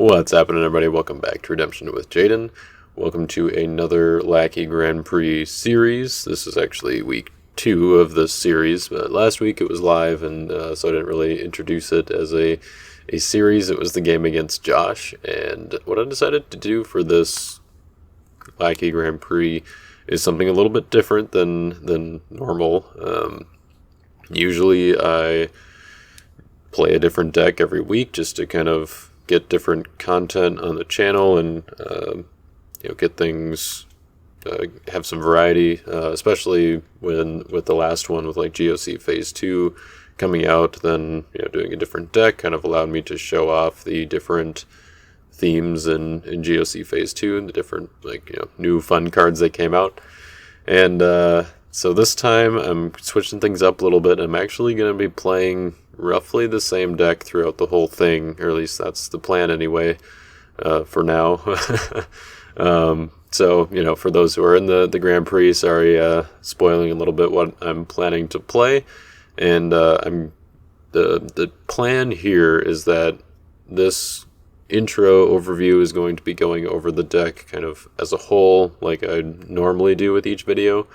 What's happening, everybody? Welcome back to Redemption with Jaden. Welcome to another Lackey Grand Prix series. This is actually week 2 of this series. Last week it was live, and so I didn't really introduce it as a series. It was the game against Josh, and what I decided to do for this Lackey Grand Prix is something a little bit different than normal. Usually I play a different deck every week just to kind of get different content on the channel and get things, have some variety, especially with the last one with like GOC Phase 2 coming out. Then doing a different deck kind of allowed me to show off the different themes in GOC Phase 2 and the different new fun cards that came out. And so this time I'm switching things up a little bit. I'm actually going to be playing roughly the same deck throughout the whole thing, or at least that's the plan anyway, for now. So, for those who are in the Grand Prix, sorry, spoiling a little bit what I'm planning to play. And the plan here is that this intro overview is going to be going over the deck kind of as a whole, like I normally do with each video.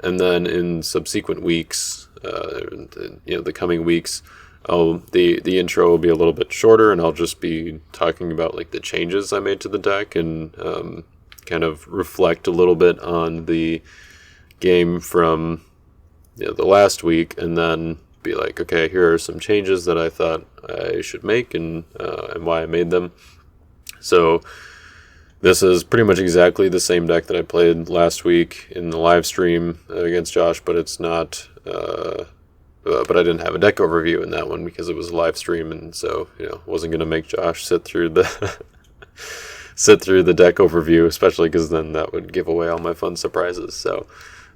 And then in subsequent weeks, the coming weeks, the intro will be a little bit shorter, and I'll just be talking about like the changes I made to the deck and kind of reflect a little bit on the game from the last week, and then be like, okay, here are some changes that I thought I should make and why I made them. So this is pretty much exactly the same deck that I played last week in the live stream against Josh, but it's not. But I didn't have a deck overview in that one because it was a live stream, and so wasn't going to make Josh sit through the deck overview, especially because then that would give away all my fun surprises. So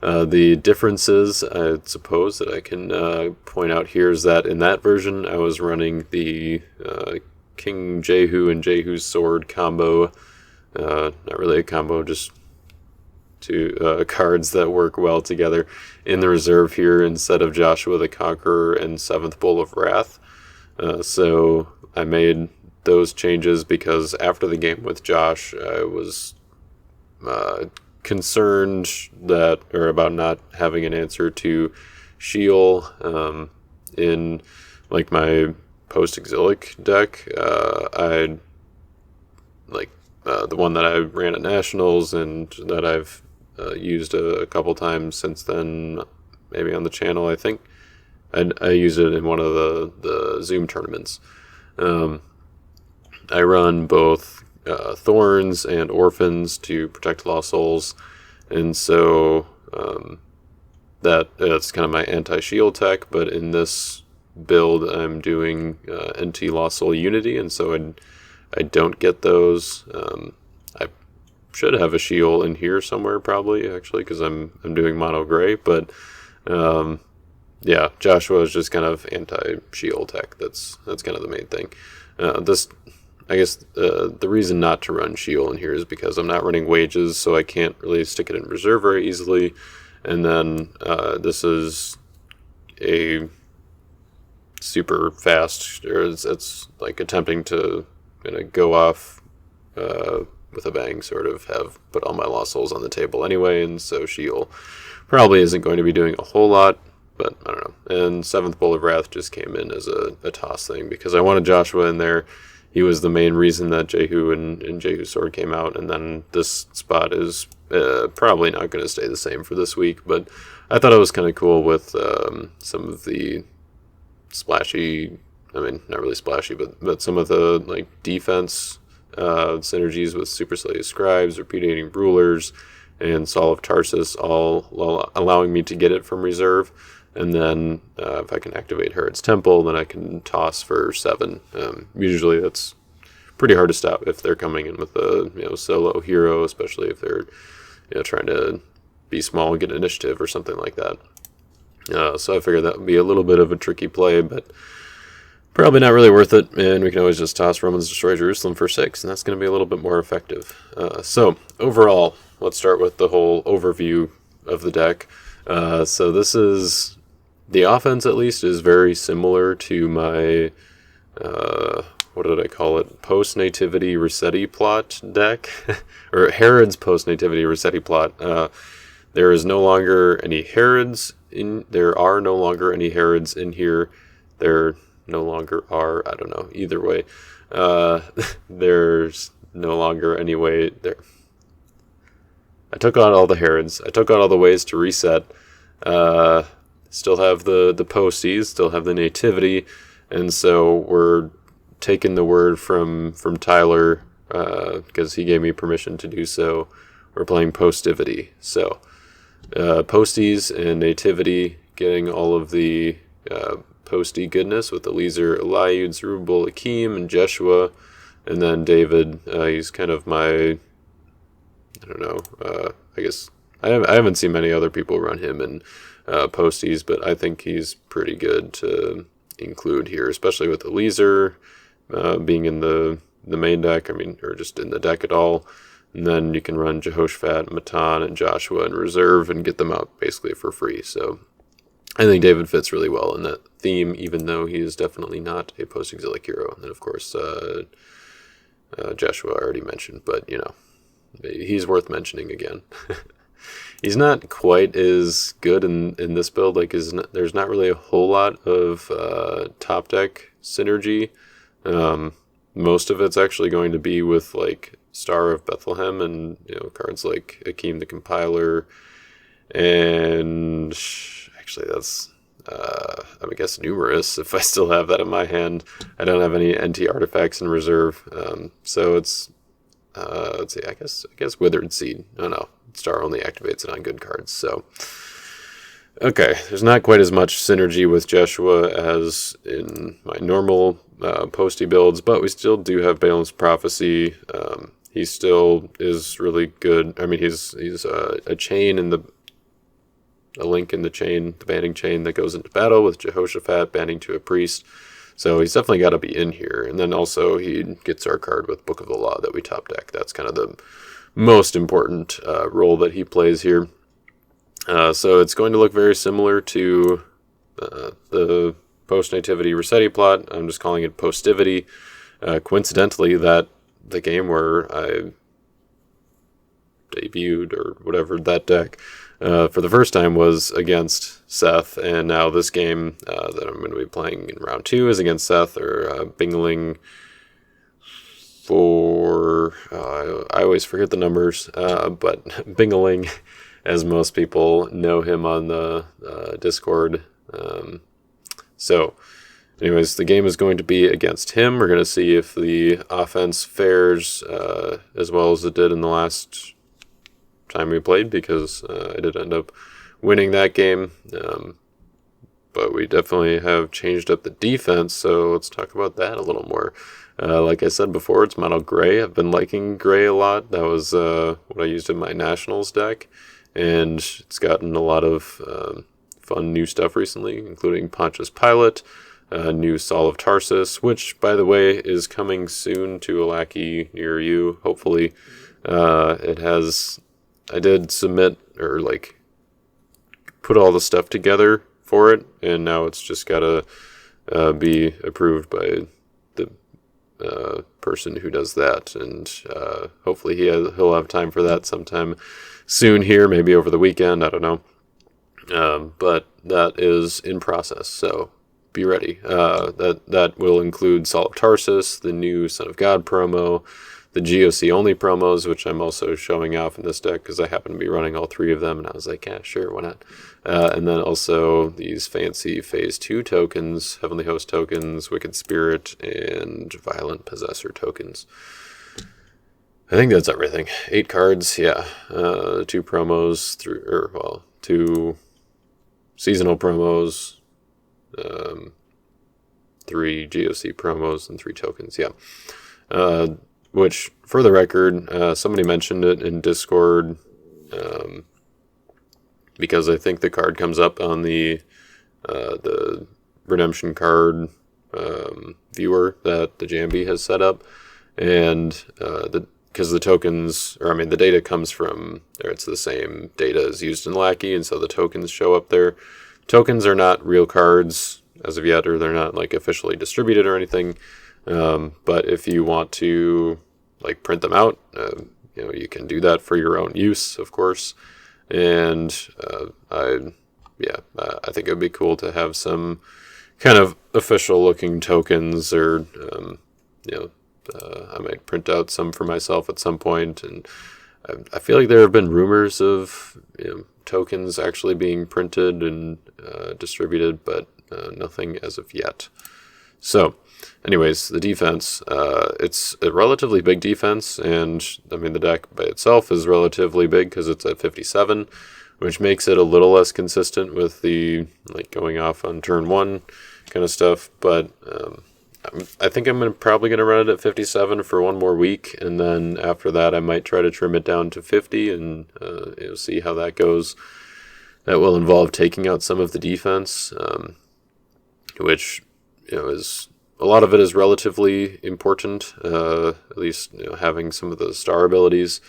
the differences, I suppose, that I can point out here is that in that version I was running the King Jehu and Jehu's Sword combo. Not really a combo, just two cards that work well together in the reserve here instead of Joshua the Conqueror and Seventh Bowl of Wrath. So I made those changes because after the game with Josh, I was concerned about not having an answer to Sheol in like my post-exilic deck. I the one that I ran at Nationals and that I've used a couple times since then, maybe on the channel, I think. I used it in one of the Zoom tournaments. I run both Thorns and Orphans to protect Lost Souls, and so that's kind of my anti-shield tech, but in this build I'm doing NT Lost Soul Unity, and so I don't get those. I should have a shield in here somewhere probably, actually, because I'm doing mono gray. But Joshua is just kind of anti-shield tech. That's kind of the main thing. The reason not to run shield in here is because I'm not running wages, so I can't really stick it in reserve very easily. And then this is a super fast, or it's like attempting to go off with a bang, sort of have put all my Lost Souls on the table anyway, and so Sheol probably isn't going to be doing a whole lot, but I don't know. And Seventh Bowl of Wrath just came in as a toss thing because I wanted Joshua in there. He was the main reason that Jehu and Jehu's Sword came out, and then this spot is probably not going to stay the same for this week, but I thought it was kind of cool with some of the splashy, not really splashy, but some of the like defense synergies with Super Slay Scribes, Repudiating Rulers, and Saul of Tarsus, all allowing me to get it from reserve. And then if I can activate Herod's Temple, then I can toss for 7. Usually that's pretty hard to stop if they're coming in with a solo hero, especially if they're trying to be small, get initiative or something like that. So I figured that would be a little bit of a tricky play, but probably not really worth it, and we can always just toss Romans Destroy Jerusalem for 6, and that's going to be a little bit more effective. So overall, let's start with the whole overview of the deck. So this is, the offense at least, is very similar to my what did I call it? Post-nativity Rossetti plot deck, or Herod's post-nativity Rossetti plot. There is no longer any Herods in. There are no longer any Herods in here. There no longer are. I don't know. Either way, there's no longer any way there. I took out all the Herods. I took out all the ways to reset. Still have the posties. Still have the nativity, and so we're taking the word from Tyler because he gave me permission to do so. We're playing Postivity. So posties and nativity, getting all of the posty goodness with Eliezer, Eliud, Zerubbabel, Akeem, and Jeshua, and then David. He's kind of my, I don't know, I guess I haven't seen many other people run him in posties, but I think he's pretty good to include here, especially with Eliezer being in the main deck, or just in the deck at all. And then you can run Jehoshaphat, Matan, and Joshua in reserve and get them out basically for free. So I think David fits really well in that theme, even though he is definitely not a post-exilic hero. And then, of course, Joshua I already mentioned, but, he's worth mentioning again. He's not quite as good in this build. There's not really a whole lot of top deck synergy. Most of it's actually going to be with, Star of Bethlehem and, cards like Akeem the Compiler. And actually that's, I guess, numerous if I still have that in my hand. I don't have any NT artifacts in reserve. So it's, let's see, I guess Withered Seed. Oh no, Star only activates it on good cards. So, okay, there's not quite as much synergy with Jeshua as in my normal posty builds, but we still do have Balaam's Prophecy. He still is really good. He's a chain in a link in the chain, the banding chain that goes into battle with Jehoshaphat banding to a priest. So he's definitely got to be in here. And then also he gets our card with Book of the Law that we top deck. That's kind of the most important role that he plays here. So it's going to look very similar to the post-nativity Rossetti plot. I'm just calling it Postivity. Coincidentally, that the game where I debuted or whatever that deck for the first time was against Seth, and now this game that I'm going to be playing in round 2 is against Seth, or Bingling for I always forget the numbers, but Bingling, as most people know him on the Discord. So anyways, the game is going to be against him. We're going to see if the offense fares as well as it did in the last time we played, because I did end up winning that game. But we definitely have changed up the defense, so let's talk about that a little more. Like I said before, it's mono gray. I've been liking gray a lot. That was what I used in my Nationals deck, and it's gotten a lot of fun new stuff recently, including Pontius Pilate, new Saul of Tarsus, which, by the way, is coming soon to a Lackey near you, hopefully. It has... I did submit, or put all the stuff together for it, and now it's just got to be approved by the person who does that, and hopefully he'll have time for that sometime soon here, maybe over the weekend, I don't know. But that is in process, so be ready. That will include Saul of Tarsus, the new Son of God promo, the GOC only promos, which I'm also showing off in this deck because I happen to be running all 3 of them, and I was like, yeah, sure, why not? And then also these fancy Phase 2 tokens, Heavenly Host tokens, Wicked Spirit, and Violent Possessor tokens. I think that's everything. 8 cards, yeah. 2 promos, 2 seasonal promos, 3 GOC promos, and 3 tokens, yeah. Which, for the record, somebody mentioned it in Discord, because I think the card comes up on the redemption card viewer that the Jambi has set up, and because the tokens, the data comes from, or it's the same data as used in Lackey, and so the tokens show up there. Tokens are not real cards as of yet, or they're not officially distributed or anything. But if you want to like print them out, you can do that for your own use, of course. And I think it would be cool to have some kind of official looking tokens, or I might print out some for myself at some point. And I feel like there have been rumors of tokens actually being printed and distributed, but nothing as of yet. So anyways, the defense, it's a relatively big defense, and I mean the deck by itself is relatively big because it's at 57, which makes it a little less consistent with the like going off on turn one kind of stuff. But I think I'm probably going to run it at 57 for one more week, and then after that I might try to trim it down to 50 and see how that goes. That will involve taking out some of the defense, which is a lot of it is relatively important. At least having some of the star abilities.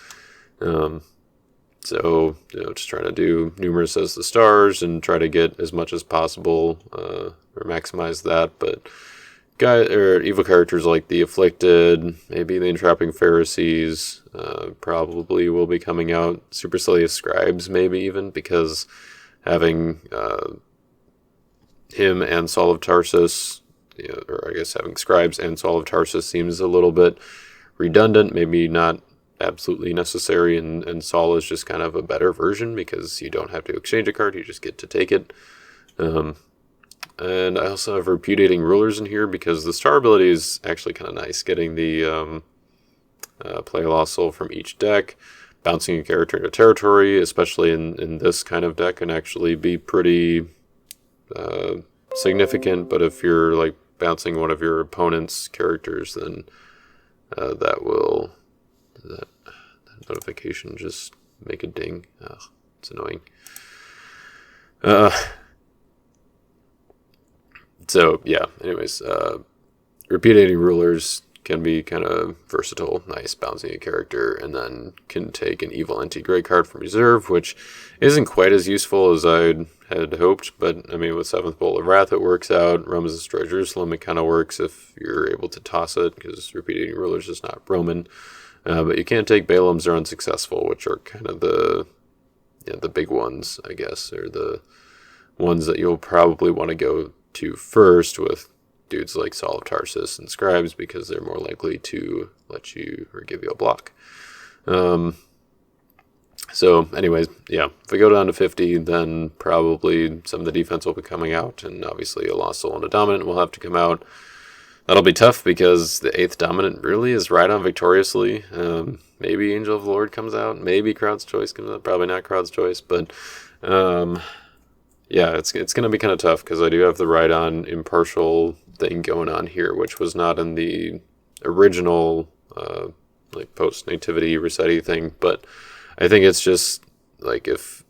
So just trying to do numerous as the stars and try to get as much as possible or maximize that. But evil characters like the Afflicted, maybe the Entrapping Pharisees, probably will be coming out. Supercilious Scribes, maybe even, because having him and Saul of Tarsus, or I guess having Scribes and Saul of Tarsus seems a little bit redundant, maybe not absolutely necessary, and Saul is just kind of a better version because you don't have to exchange a card, you just get to take it. And I also have Repudiating Rulers in here because the star ability is actually kind of nice, getting the play a lost soul from each deck. Bouncing a character into territory, especially in this kind of deck, can actually be pretty significant. But if you're like bouncing one of your opponent's characters, then that notification just make a ding. Ugh, it's annoying. So yeah, anyways, Repudiating Rulers can be kind of versatile, nice bouncing a character, and then can take an Evil Anti-Gray card from reserve, which isn't quite as useful as I had hoped, but I mean with 7th Bolt of Wrath it works out. Romans Destroy Jerusalem, it kind of works if you're able to toss it, because Repudiating Rulers is not Roman. But you can't take Balaam's or Unsuccessful, which are kind of the big ones, I guess, or the ones that you'll probably want to go to first with dudes like Saul of Tarsus and Scribes, because they're more likely to let you or give you a block. So anyways, yeah, if we go down to 50, then probably some of the defense will be coming out, and obviously a Lost Soul and a Dominant will have to come out. That'll be tough because the 8th Dominant really is Rhydon Victoriously. Maybe Angel of the Lord comes out, maybe Crowd's Choice comes out, probably not Crowd's Choice, but yeah, it's going to be kind of tough because I do have the Rhydon Impartial thing going on here, which was not in the original like post-nativity Rossetti thing, but I think it's just like if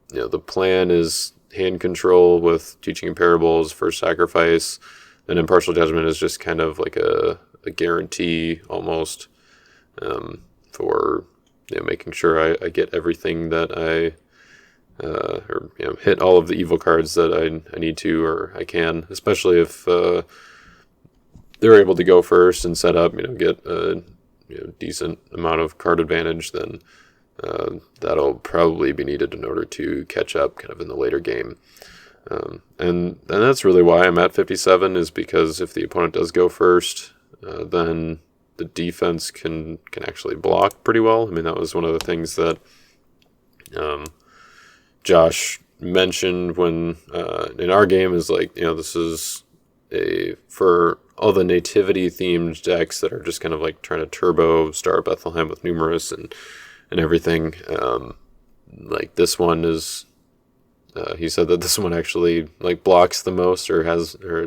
the plan is hand control with teaching in parables, first sacrifice, then impartial judgment is just kind of like a guarantee almost for making sure I get everything that I or hit all of the evil cards that I need to or I can, especially if they're able to go first and set up, get a decent amount of card advantage, then that'll probably be needed in order to catch up kind of in the later game. And that's really why I'm at 57, is because if the opponent does go first, then the defense can actually block pretty well. I mean, that was one of the things that Josh mentioned when in our game is like, this is for all the nativity themed decks that are just kind of like trying to turbo Star of Bethlehem with numerous and everything. Like this one is, he said that this one actually like blocks the most, or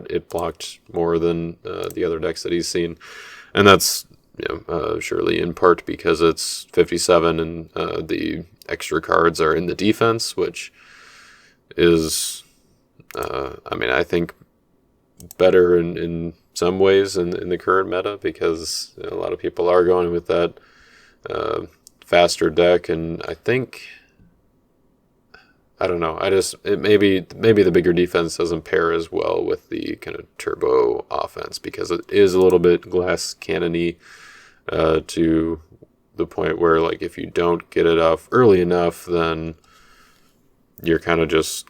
it blocked more than the other decks that he's seen, and that's surely in part because it's 57 and the extra cards are in the defense, which is, I think better in some ways in the current meta, because a lot of people are going with that faster deck, and I think I don't know. Maybe the bigger defense doesn't pair as well with the kind of turbo offense because it is a little bit glass cannon-y to the point where like if you don't get it off early enough, then you're kind of just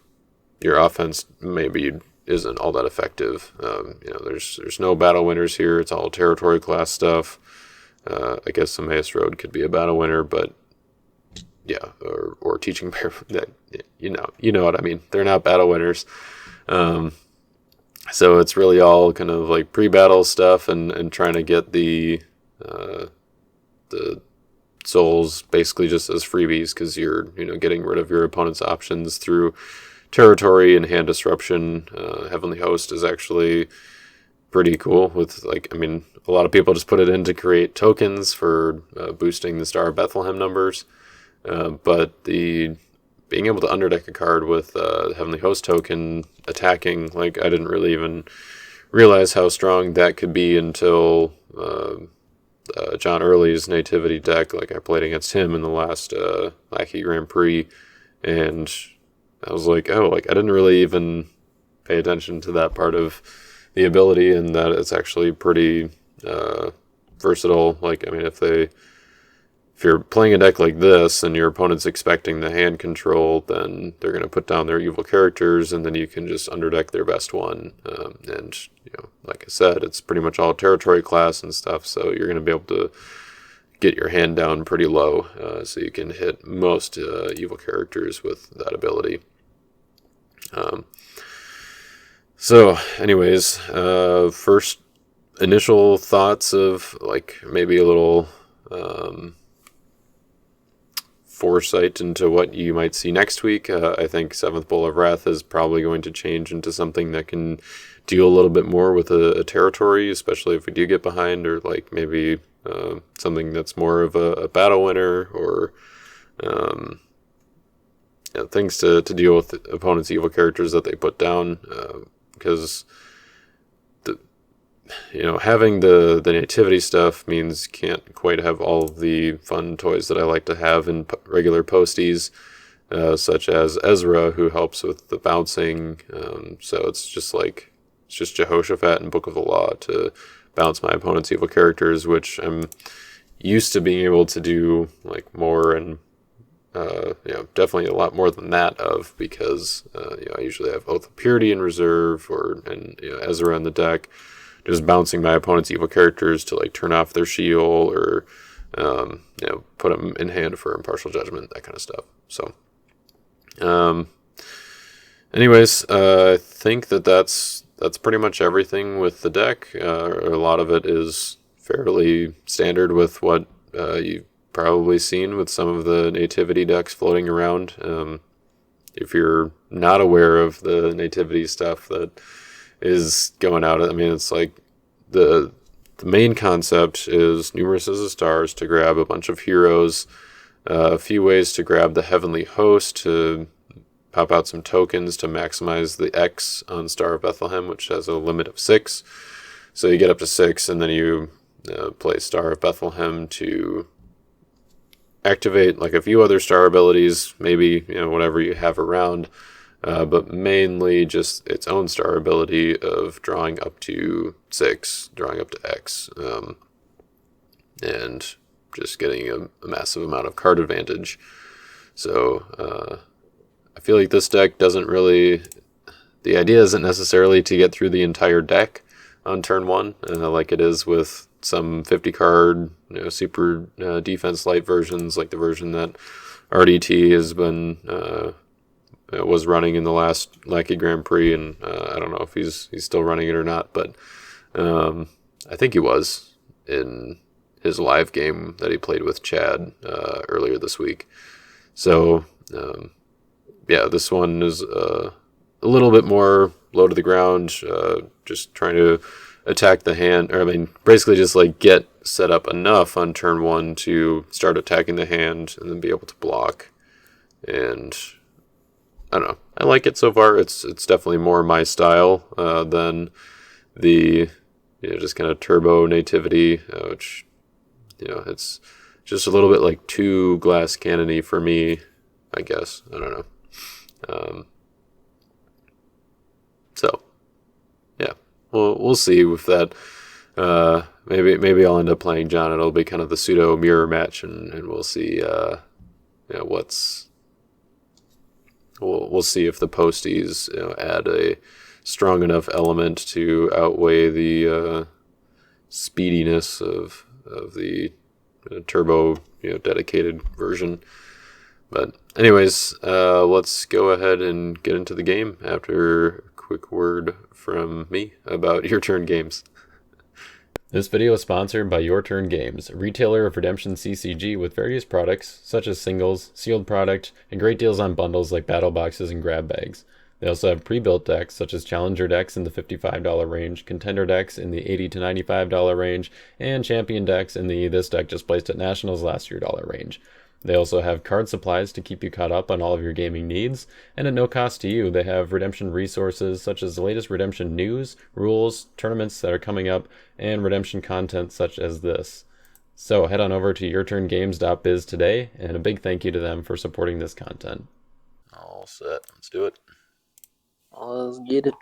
your offense maybe isn't all that effective. There's no battle winners here. It's all territory class stuff. I guess the Emmaus Road could be a battle winner, but yeah, or teaching bear. You know what I mean. They're not battle winners. So it's really all kind of like pre-battle stuff and trying to get the souls basically just as freebies because you're getting rid of your opponent's options through territory and hand disruption. Heavenly Host is actually pretty cool with a lot of people just put it in to create tokens for boosting the Star of Bethlehem numbers. But the being able to underdeck a card with the Heavenly Host token attacking, I didn't really even realize how strong that could be until John Early's Nativity deck. I played against him in the last Lackey Grand Prix, and I was like, oh, I didn't really even pay attention to that part of the ability, and that it's actually pretty versatile. If you're playing a deck like this and your opponent's expecting the hand control, then they're going to put down their evil characters, and then you can just underdeck their best one. And like I said, it's pretty much all territory class and stuff, so you're going to be able to get your hand down pretty low, so you can hit most evil characters with that ability. So, anyways, first initial thoughts of maybe a little foresight into what you might see next week. I think Seventh Bowl of Wrath is probably going to change into something that can deal a little bit more with a territory, especially if we do get behind, or maybe something that's more of a battle winner, or things to deal with opponents' evil characters that they put down, because having the nativity stuff means can't quite have all of the fun toys that I like to have in regular posties, such as Ezra, who helps with the bouncing. So it's just Jehoshaphat and Book of the Law to bounce my opponent's evil characters, which I'm used to being able to do more and definitely a lot more than that of, because I usually have Oath of Purity in reserve and Ezra in the deck, just bouncing my opponent's evil characters to turn off their shield, or put them in hand for impartial judgment, that kind of stuff. So anyways, I think that's pretty much everything with the deck. A lot of it is fairly standard with what you've probably seen with some of the nativity decks floating around. If you're not aware of the nativity stuff that is going out, it's the main concept is numerous as the stars to grab a bunch of heroes, a few ways to grab the Heavenly Host to pop out some tokens to maximize the X on Star of Bethlehem, which has a limit of 6. So you get up to 6, and then you play Star of Bethlehem to activate a few other star abilities, maybe whatever you have around, but mainly just its own star ability of drawing up to 6, drawing up to X, and just getting a massive amount of card advantage. So I feel like this deck doesn't really, the idea isn't necessarily to get through the entire deck on turn 1, like it is with some 50 card super defense light versions, like the version that RDT has been was running in the last Lackey Grand Prix, and I don't know if he's still running it or not, but I think he was in his live game that he played with Chad earlier this week. So yeah, this one is a little bit more low to the ground, just trying to attack the hand, or basically just get set up enough on turn 1 to start attacking the hand and then be able to block. And I don't know, I like it so far. It's definitely more my style than the just kind of turbo nativity, which it's just a little bit too glass cannon-y for me, I guess. I don't Um, so yeah, we'll see with that. Maybe I'll end up playing John. It'll be kind of the pseudo mirror match, and we'll see. We'll see if the posties add a strong enough element to outweigh the speediness of the turbo dedicated version. But anyways, let's go ahead and get into the game after a quick word from me about Your Turn Games. This video is sponsored by Your Turn Games, a retailer of Redemption CCG with various products, such as singles, sealed product, and great deals on bundles like battle boxes and grab bags. They also have pre-built decks, such as Challenger decks in the $55 range, Contender decks in the $80 to $95 range, and Champion decks in the this deck just placed at Nationals last year dollar range. They also have card supplies to keep you caught up on all of your gaming needs, and at no cost to you, they have Redemption resources such as the latest Redemption news, rules, tournaments that are coming up, and Redemption content such as this. So head on over to yourturngames.biz today, and a big thank you to them for supporting this content. All set. Let's do it. Let's get it.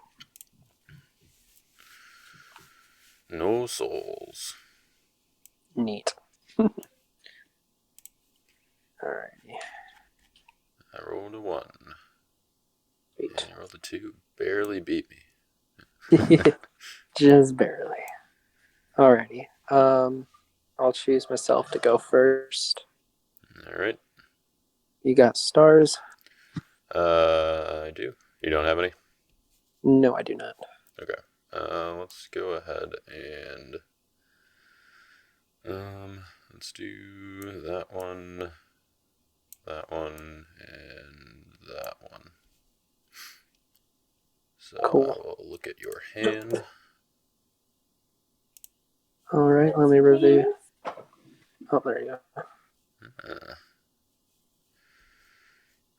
No souls. Neat. Alrighty. I rolled a 1. Sweet. And you rolled a 2. Barely beat me. Just barely. Alrighty. I'll choose myself to go first. Alright. You got stars? I do. You don't have any? No, I do not. Okay. Let's go ahead and let's do that one, and that one. So cool. I will look at your hand. Alright, let me review. Oh, there you go.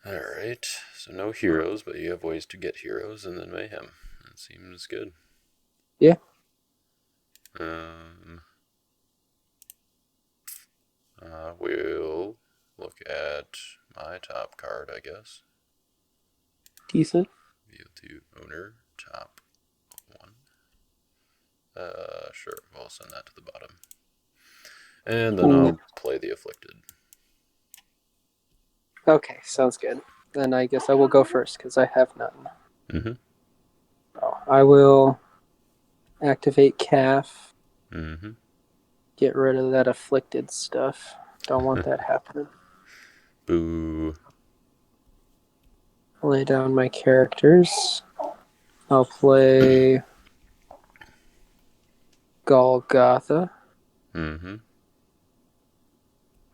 Alright, so no heroes, but you have ways to get heroes, and then mayhem. That seems good. Yeah. We'll look at my top card, I guess. Decent. View to owner, top 1. Sure, we'll send that to the bottom. And then I'll play the Afflicted. Okay, sounds good. Then I guess I will go first, because I have none. Mm-hmm. Oh, I will activate Calf. Mm-hmm. Get rid of that Afflicted stuff. Don't want that happening. Boo. Lay down my characters. I'll play Golgotha. Mm-hmm.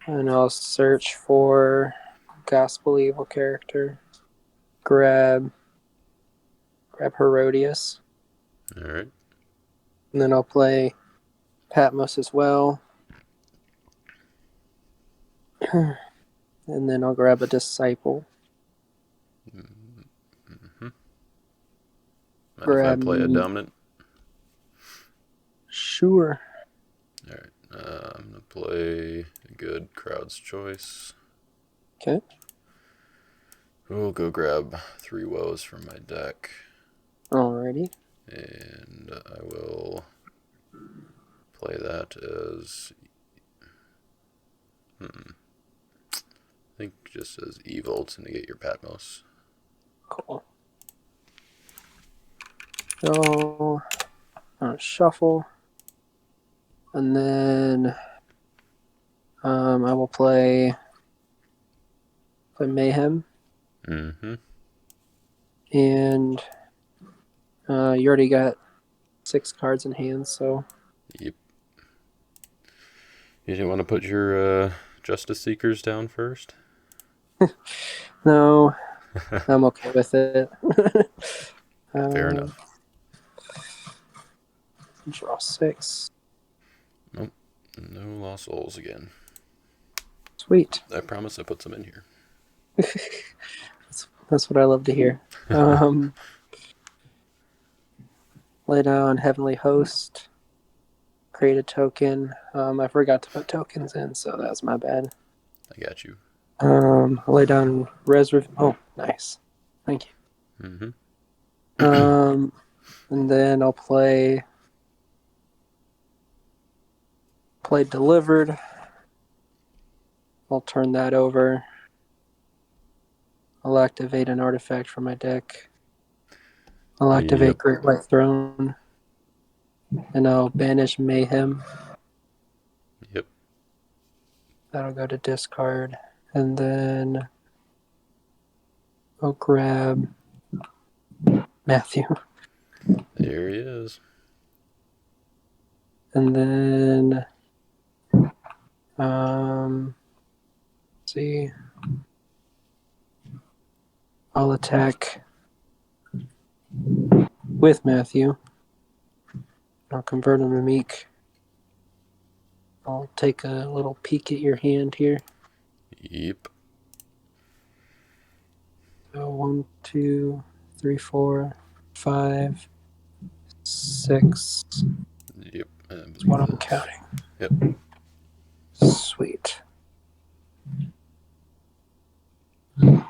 And I'll search for Gospel Evil character. Grab Herodias. Alright. And then I'll play Patmos as well. And then I'll grab a Disciple. Mm-hmm. Mind if I play a Dominant? Sure. Alright. I'm going to play a good Crowd's Choice. Okay. We'll go grab 3 woes from my deck. Alrighty. And I will play that as... I think just as evil to negate your Patmos. Cool. So, I'll shuffle. And then I will play Mayhem. Mm-hmm. And you already got 6 cards in hand, so... Yep. You didn't want to put your Justice Seekers down first? No, I'm okay with it. Fair enough. Draw 6. Nope. No lost souls again. Sweet. I promise I put some in here. That's what I love to hear. Lay down Heavenly Host. Create a token. I forgot to put tokens in, so that's my bad. I got you. Lay down Oh, nice. Thank Mm-hmm. you. And then I'll play delivered. I'll turn that over. I'll activate an artifact from my deck. I'll activate Yep. Great White Throne. And I'll banish Mayhem. Yep. That'll go to discard. And then I'll grab Matthew. There he is. And then let's see. I'll attack with Matthew. I'll convert him to Meek. I'll take a little peek at your hand here. Yep. So 1, 2, 3, 4, 5, 6. Yep. That's what I'm counting. Yep. Sweet. And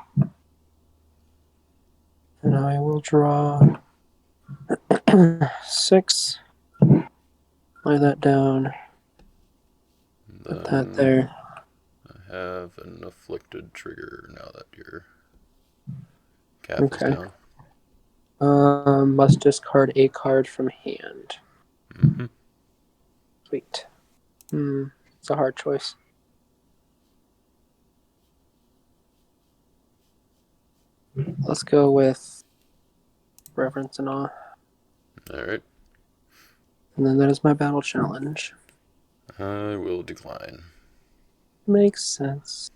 I will draw 6. Lay that down. Put that there. I have an afflicted trigger now that your cap is down. Must discard a card from hand. Mm-hmm. Sweet. It's a hard choice. Let's go with Reverence and Awe. All right. And then that is my battle challenge. I will decline. Makes sense.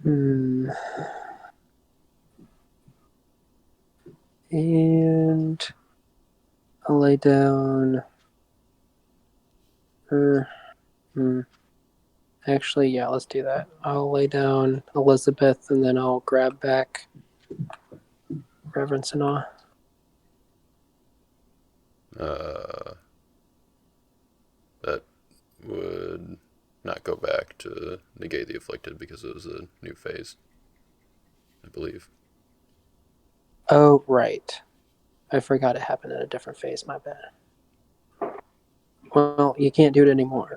And I'll lay down. Actually, yeah, let's do that. I'll lay down Elizabeth, and then I'll grab back Reverence and Awe. That would not go back to negate the afflicted because it was a new phase, I believe. Oh, right. I forgot it happened in a different phase. My bad. Well, you can't do it anymore.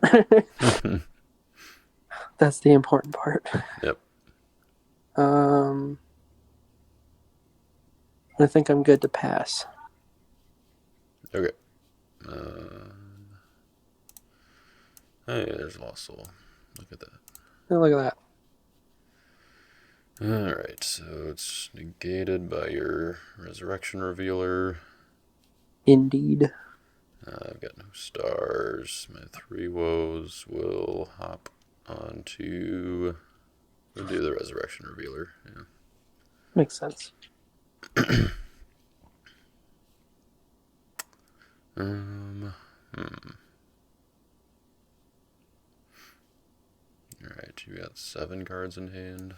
That's the important part. Yep. I think I'm good to pass. Okay. Hey, there's Lost Soul. Look at that. Oh, look at that. Alright, so it's negated by your Resurrection Revealer. Indeed. I've got no stars. My 3 woes will hop onto... We'll do the Resurrection Revealer. Yeah. Makes sense. Alright, you got 7 cards in hand.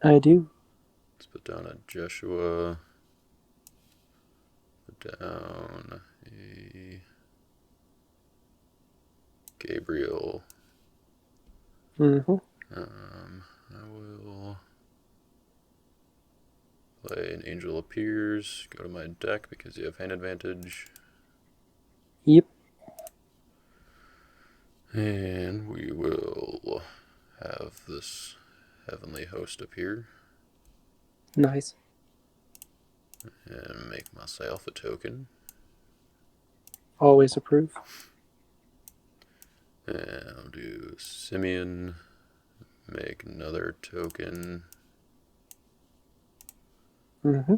I do. Let's put down a Jeshua. Put down a Gabriel. I will play an Angel Appears. Go to my deck because you have hand advantage. Yep. And we will have this Heavenly Host appear. Nice. And make myself a token. Always approve. And I'll do Simeon. Make another token. And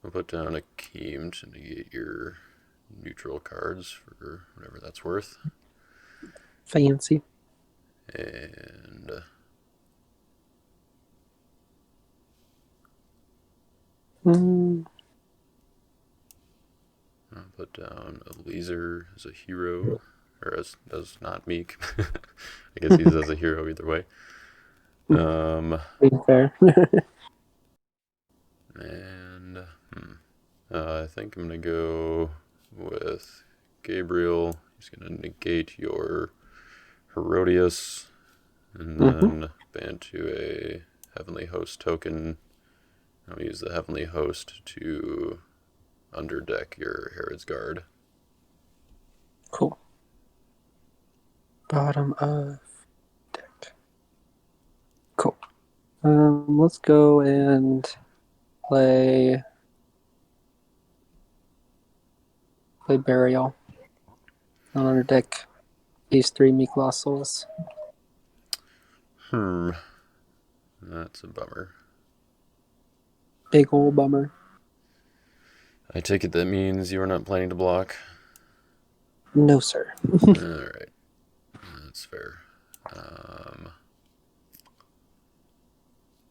I'll put down a Keem to negate your neutral cards for whatever that's worth. Fancy. And I'll put down Eliezer as a hero, or as not Meek. I guess he's as a hero either way. Fair. And I think I'm gonna go with Gabriel, Just going to negate your Herodias, and then ban to a Heavenly Host token. I'll use the Heavenly Host to underdeck your Herod's Guard. Cool. Bottom of deck. Cool. Let's go and play Burial. On under deck, these 3 Meek Lost Souls. That's a bummer. Big ol' bummer. I take it that means you are not planning to block? No, sir. Alright. That's fair.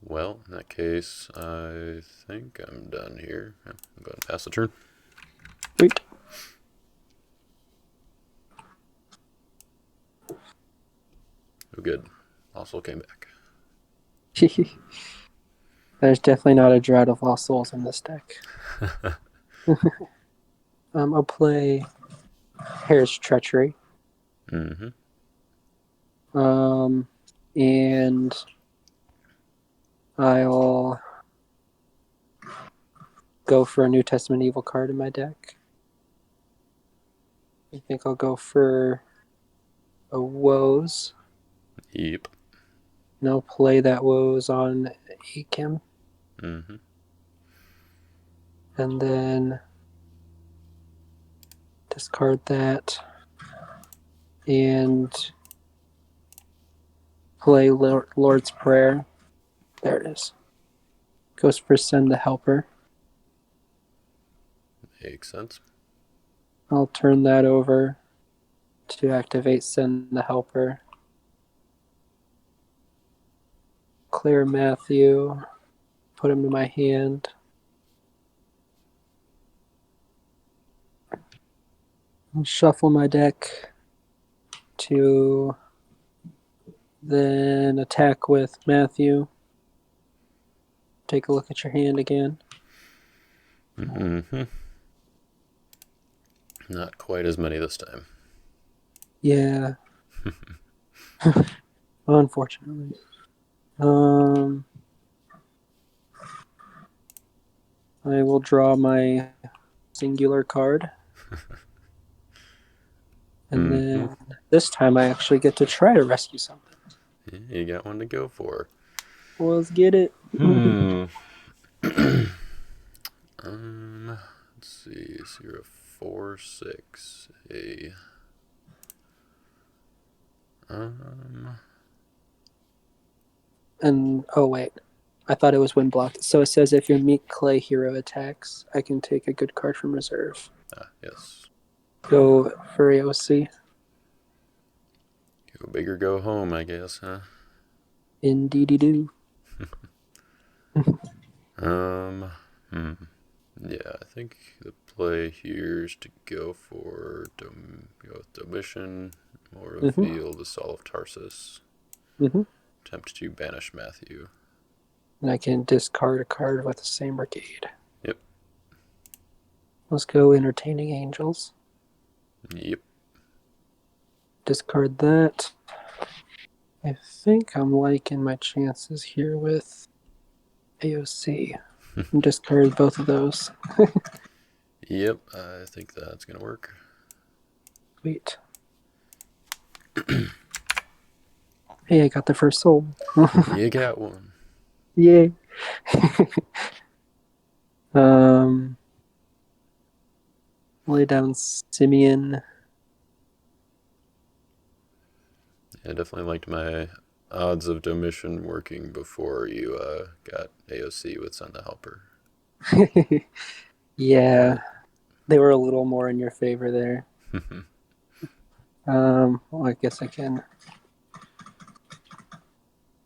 Well, in that case, I think I'm done here. Yeah, I'll go ahead and pass the turn. Sweet. Oh, good. Also came back. There's definitely not a drought of Lost Souls in this deck. I'll play Hair's Treachery. Mm-hmm. And I'll go for a New Testament Evil card in my deck. I think I'll go for a Woes. Yep. And I'll play that Woes on Akim. Mm-hmm. And then discard that. And play Lord's Prayer. There it is. Goes for Send the Helper. Makes sense. I'll turn that over to activate Send the Helper. Clear Matthew. Put him to my hand. I'll shuffle my deck to then attack with Matthew. Take a look at your hand again. Mm-hmm. Not quite as many this time. Yeah. Unfortunately. I will draw my singular card. And then this time I actually get to try to rescue something. Yeah, you got one to go for. Well, let's get it. Let's see. So you're a 4/6. And oh wait, I thought it was when blocked. So it says if your Meek Clay hero attacks, I can take a good card from reserve. Yes. Go for AOC. Go big or go home, I guess, huh? Indeedy do. Yeah, I think the play here is to go for go with Domitian or reveal the Saul of Tarsus. Attempt to banish Matthew. And I can discard a card with the same brigade. Yep. Let's go Entertaining Angels. Yep. Discard that. I think I'm liking my chances here with AOC. And discard both of those. Yep, I think that's going to work. Sweet. Hey, I got the first soul. You got one. Yay. Lay down Simeon. I definitely liked my odds of Domitian working before you got AOC with Send the Helper. Yeah, they were a little more in your favor there. Well, I guess I can.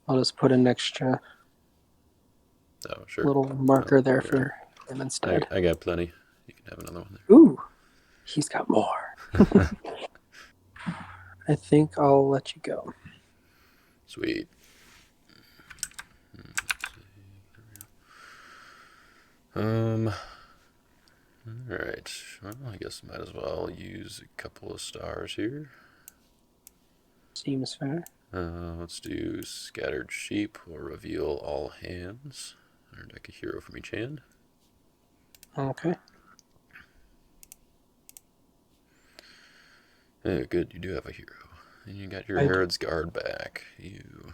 I'll just put an extra little marker there for him instead. I got plenty. You can have another one there. Ooh, he's got more. I think I'll let you go. Sweet. Alright, well, I guess might as well use a couple of stars here. Seems fair. Let's do Scattered Sheep. We'll reveal all hands. Or deck a hero from each hand. Okay. Oh, good, you do have a hero. And you got your I do. Herod's Guard back. You.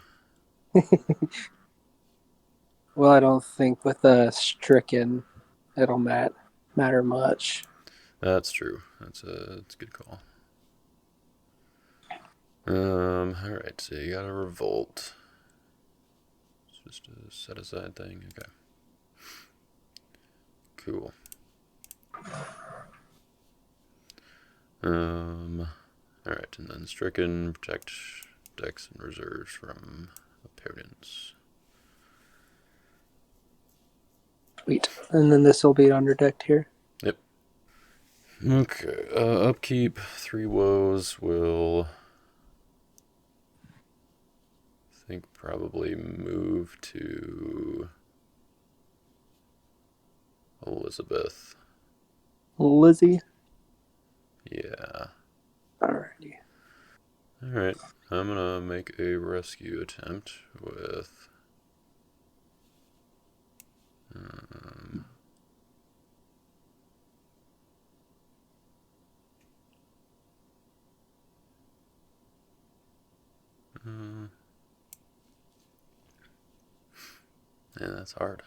Well, I don't think with a stricken, it'll matter much. That's true. That's a good call. Alright, so you got a Revolt. It's just a set aside thing. Okay. Cool. Alright, and then Stricken, protect decks and reserves from opponents. Sweet. And then this will be underdecked here. Yep. Okay, upkeep, 3 woes will, I think, probably move to Elizabeth. Lizzie. Yeah. Alrighty. Alright, I'm gonna make a rescue attempt with yeah, that's hard.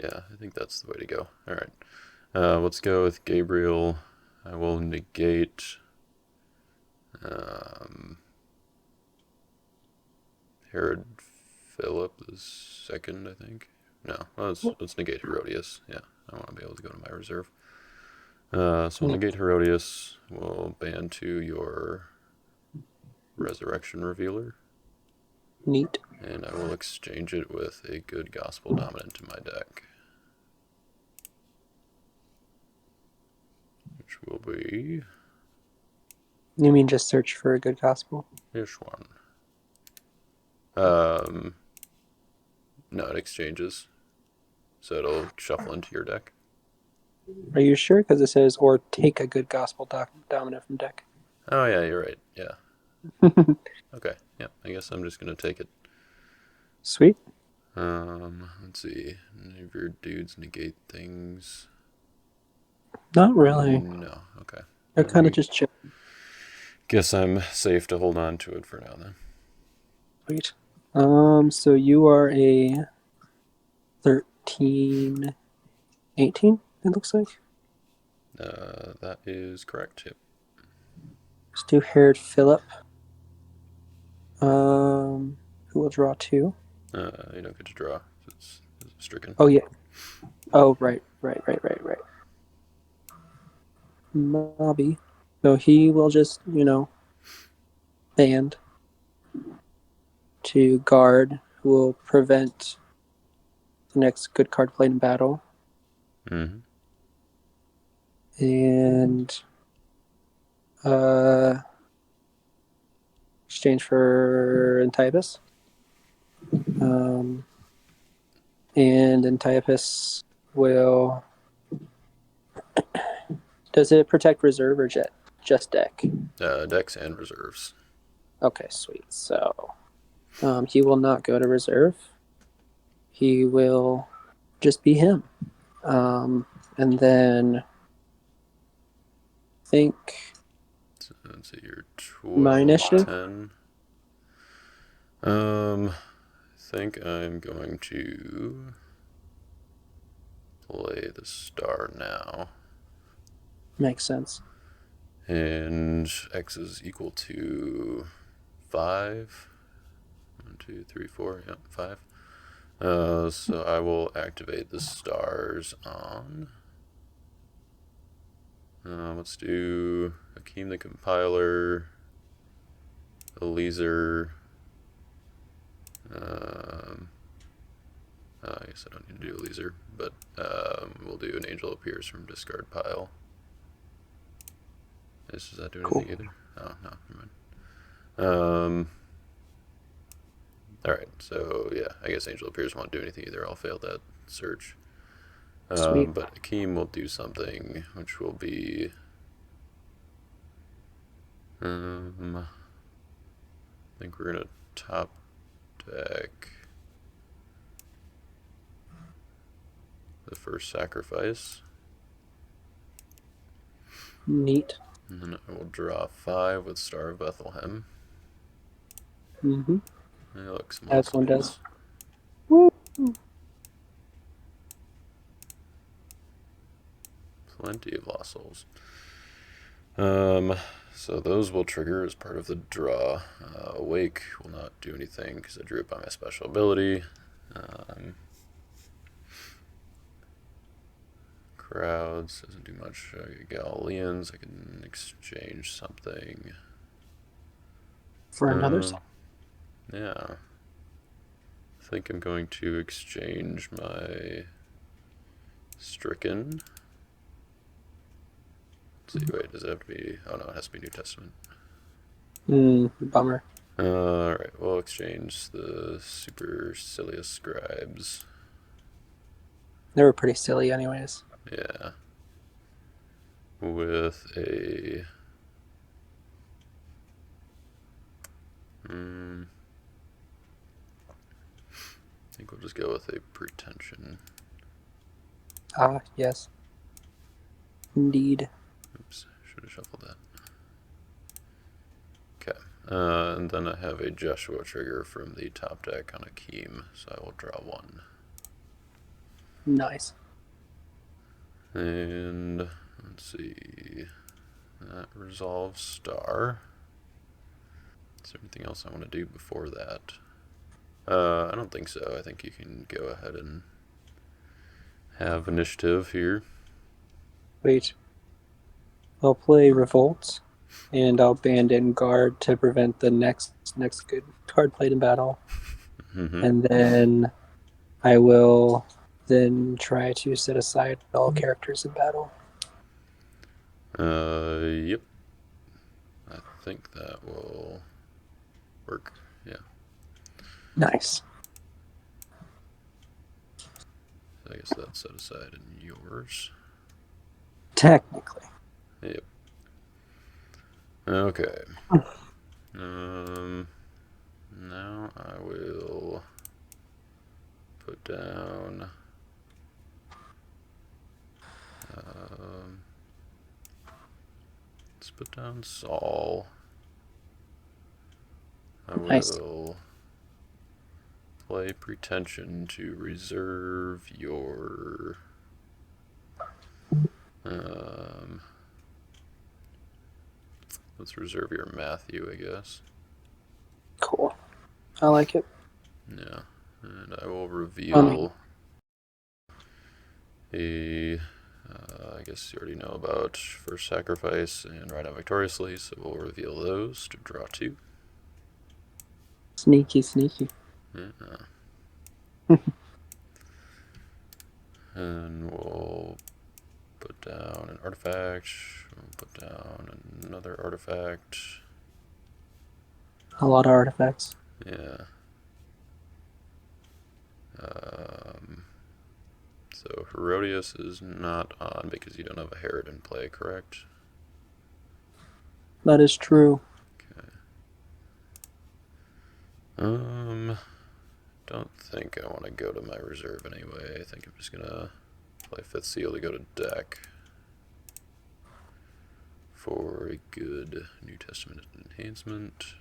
Yeah, I think that's the way to go. Alright. Let's go with Gabriel. I will negate Herod Philip the second, I think. No, let's negate Herodias. Yeah, I want to be able to go to my reserve. So we'll negate Herodias. We'll ban 2 your Resurrection Revealer. Neat. And I will exchange it with a good Gospel Dominant in my deck. Which will be You mean just search for a good gospel? this one. No, it exchanges. So it'll shuffle into your deck. Are you sure? Because it says, or take a good gospel dominant from deck. Oh, yeah, you're right. Yeah. Okay. Yeah, I guess I'm just going to take it. Sweet. Let's see. Any of your dudes negate things? Not really. No. Okay. They're kind of just chill. Guess I'm safe to hold on to it for now then. Sweet. So you are a 13, 18, it looks like. That is correct. Yep. Let's do Herod Philip. Who will draw 2? You don't get to draw. It's stricken. Oh, yeah. Oh, right. Mobby. So he will just, band to guard, who will prevent the next good card played in battle. Mm-hmm. And exchange for Antiochus. And Antiochus will. Does it protect reserve or just deck? Decks and reserves. Okay, sweet. So he will not go to reserve. He will just be him. And then I think So let's see, you're my 12, initiative. 10. I think I'm going to play the star now. Makes sense. And X is equal to 5. 1, 2, 3, 4. Yep, 5. So I will activate the stars on. Let's do Hakeem the Compiler, Eliezer. I guess I don't need to do Eliezer, but we'll do an Angel Appears from discard pile. Does that do Cool. anything either? Oh, no, never mind. Alright, so yeah, I guess Angel Appears won't do anything either. I'll fail that search. Sweet. But Akeem will do something, which will be... I think we're going to top deck the first sacrifice. Neat. And then I will draw 5 with Star of Bethlehem. Mm-hmm. Hey, look, some That's one does. souls. Woo. Plenty of lost souls. So those will trigger as part of the draw. Awake will not do anything because I drew it by my special ability. Crowds doesn't do much. Galileans, I can exchange something. For another song. Yeah. I think I'm going to exchange my Stricken. Let's see, wait, does it have to be... Oh no, it has to be New Testament. Bummer. Alright, we'll exchange the Supercilious Scribes. They were pretty silly anyways. Yeah. With a... I think we'll just go with a Pretension. Ah, yes. Indeed. Oops, should have shuffled that. Okay. And then I have a Joshua trigger from the top deck on Akeem, so I will draw 1. Nice. And let's see. That resolves Star. Is there anything else I want to do before that? I don't think so. I think you can go ahead and have initiative here. Wait. I'll play Revolt, and I'll abandon Guard to prevent the next good card played in battle. And then I will then try to set aside all characters in battle. Yep. I think that will work. Yeah. Nice. I guess that's set aside in yours. Technically. Yep. Okay. Now I will put down let's put down Saul. I Nice. will play Pretension to reserve your let's reserve your Matthew, I guess. Cool. I like it. Yeah. And I will reveal I guess you already know about First Sacrifice and Ride Out Victoriously, so we'll reveal those to draw 2. Sneaky. Yeah. And we'll put down an artifact. We'll put down another artifact. A lot of artifacts. Yeah. So Herodias is not on because you don't have a Herod in play, correct? That is true. Okay. Don't think I want to go to my reserve anyway. I think I'm just gonna play Fifth Seal to go to deck for a good New Testament enhancement,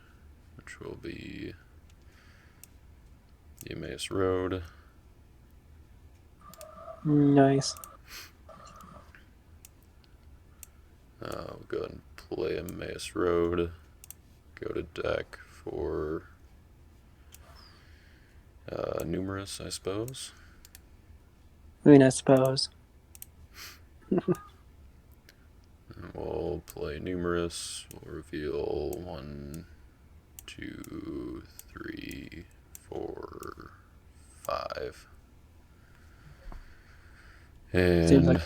which will be the Emmaus Road. Nice. We'll go ahead and play Emmaus Road. Go to deck for Numerous, I suppose. I mean, I suppose. We'll play Numerous. We'll reveal 1, 2, 3, 4, 5. And Seems like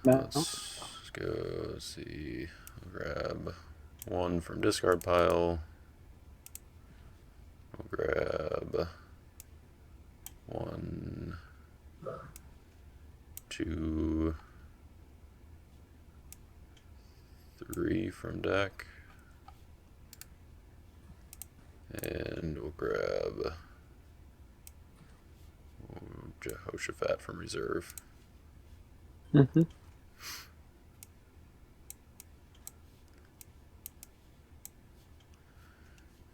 let's go see. grab one from discard pile. We'll grab 1, 2, 3 from deck. And we'll grab Jehoshaphat from reserve. Mm-hmm.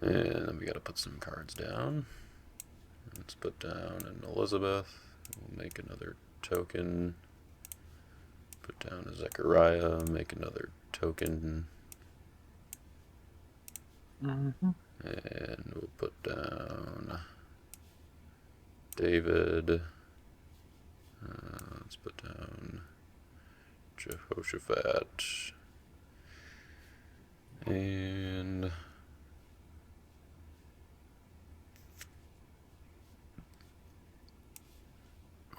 And then we gotta put some cards down. Let's put down an Elizabeth. We'll make another token. Put down a Zechariah. Make another token. Mm-hmm. And we'll put down David. Let's put down Jehoshaphat. And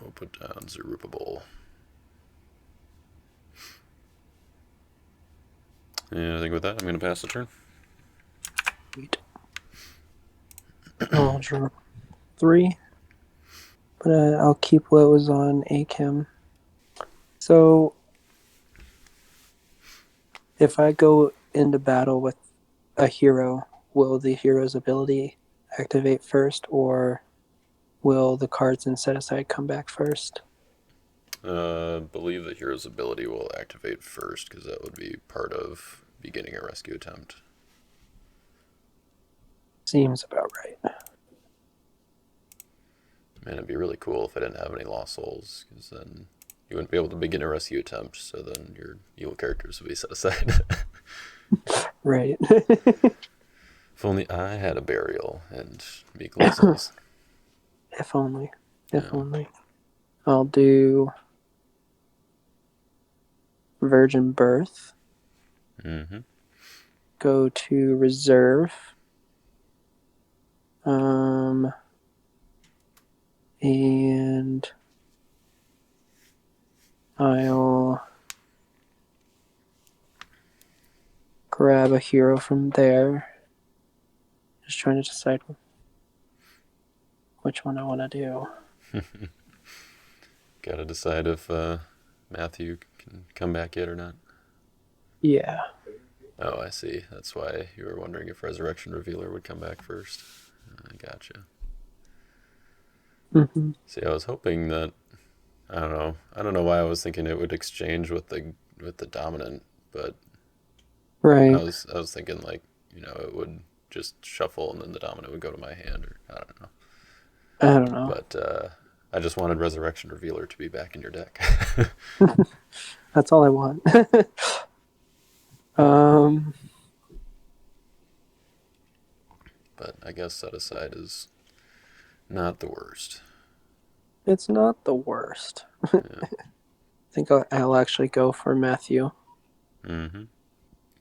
we'll put down Zerubbabel. And I think with that, I'm going to pass the turn. Sweet. I'll draw 3. But I'll keep what was on AChem. So if I go into battle with a hero, will the hero's ability activate first, or will the cards in set aside come back first? Believe the hero's ability will activate first, because that would be part of beginning a rescue attempt. Seems about right. Man, it'd be really cool if I didn't have any lost souls, because then you wouldn't be able to begin a rescue attempt, so then your evil characters would be set aside. Right. If only I had a burial and meek lost souls. If only. If Yeah. only. I'll do Virgin Birth. Mm-hmm. Go to reserve. And I'll grab a hero from there. Just trying to decide which one I want to do. Gotta decide if Matthew can come back yet or not. Yeah. Oh, I see. That's why you were wondering if Resurrection Revealer would come back first. I gotcha. Mm-hmm. See, I was hoping that I don't know why I was thinking it would exchange with the dominant, but Right. I was thinking like, it would just shuffle and then the dominant would go to my hand, or I don't know. I don't know. But I just wanted Resurrection Revealer to be back in your deck. That's all I want. But I guess set aside is not the worst. It's not the worst. Yeah. I think I'll actually go for Matthew. Mm-hmm.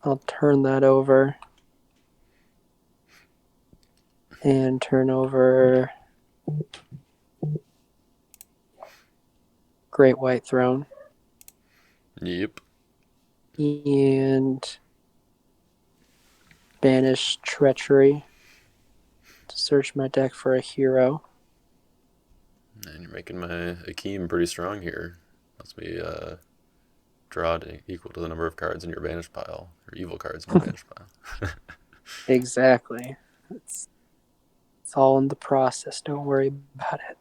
I'll turn that over. And turn over Great White Throne. Yep. And banish Treachery to search my deck for a hero. And you're making my Akeem pretty strong here. Lets me draw equal to the number of cards in your banished pile, or evil cards in your banished pile. Exactly. It's all in the process. Don't worry about it.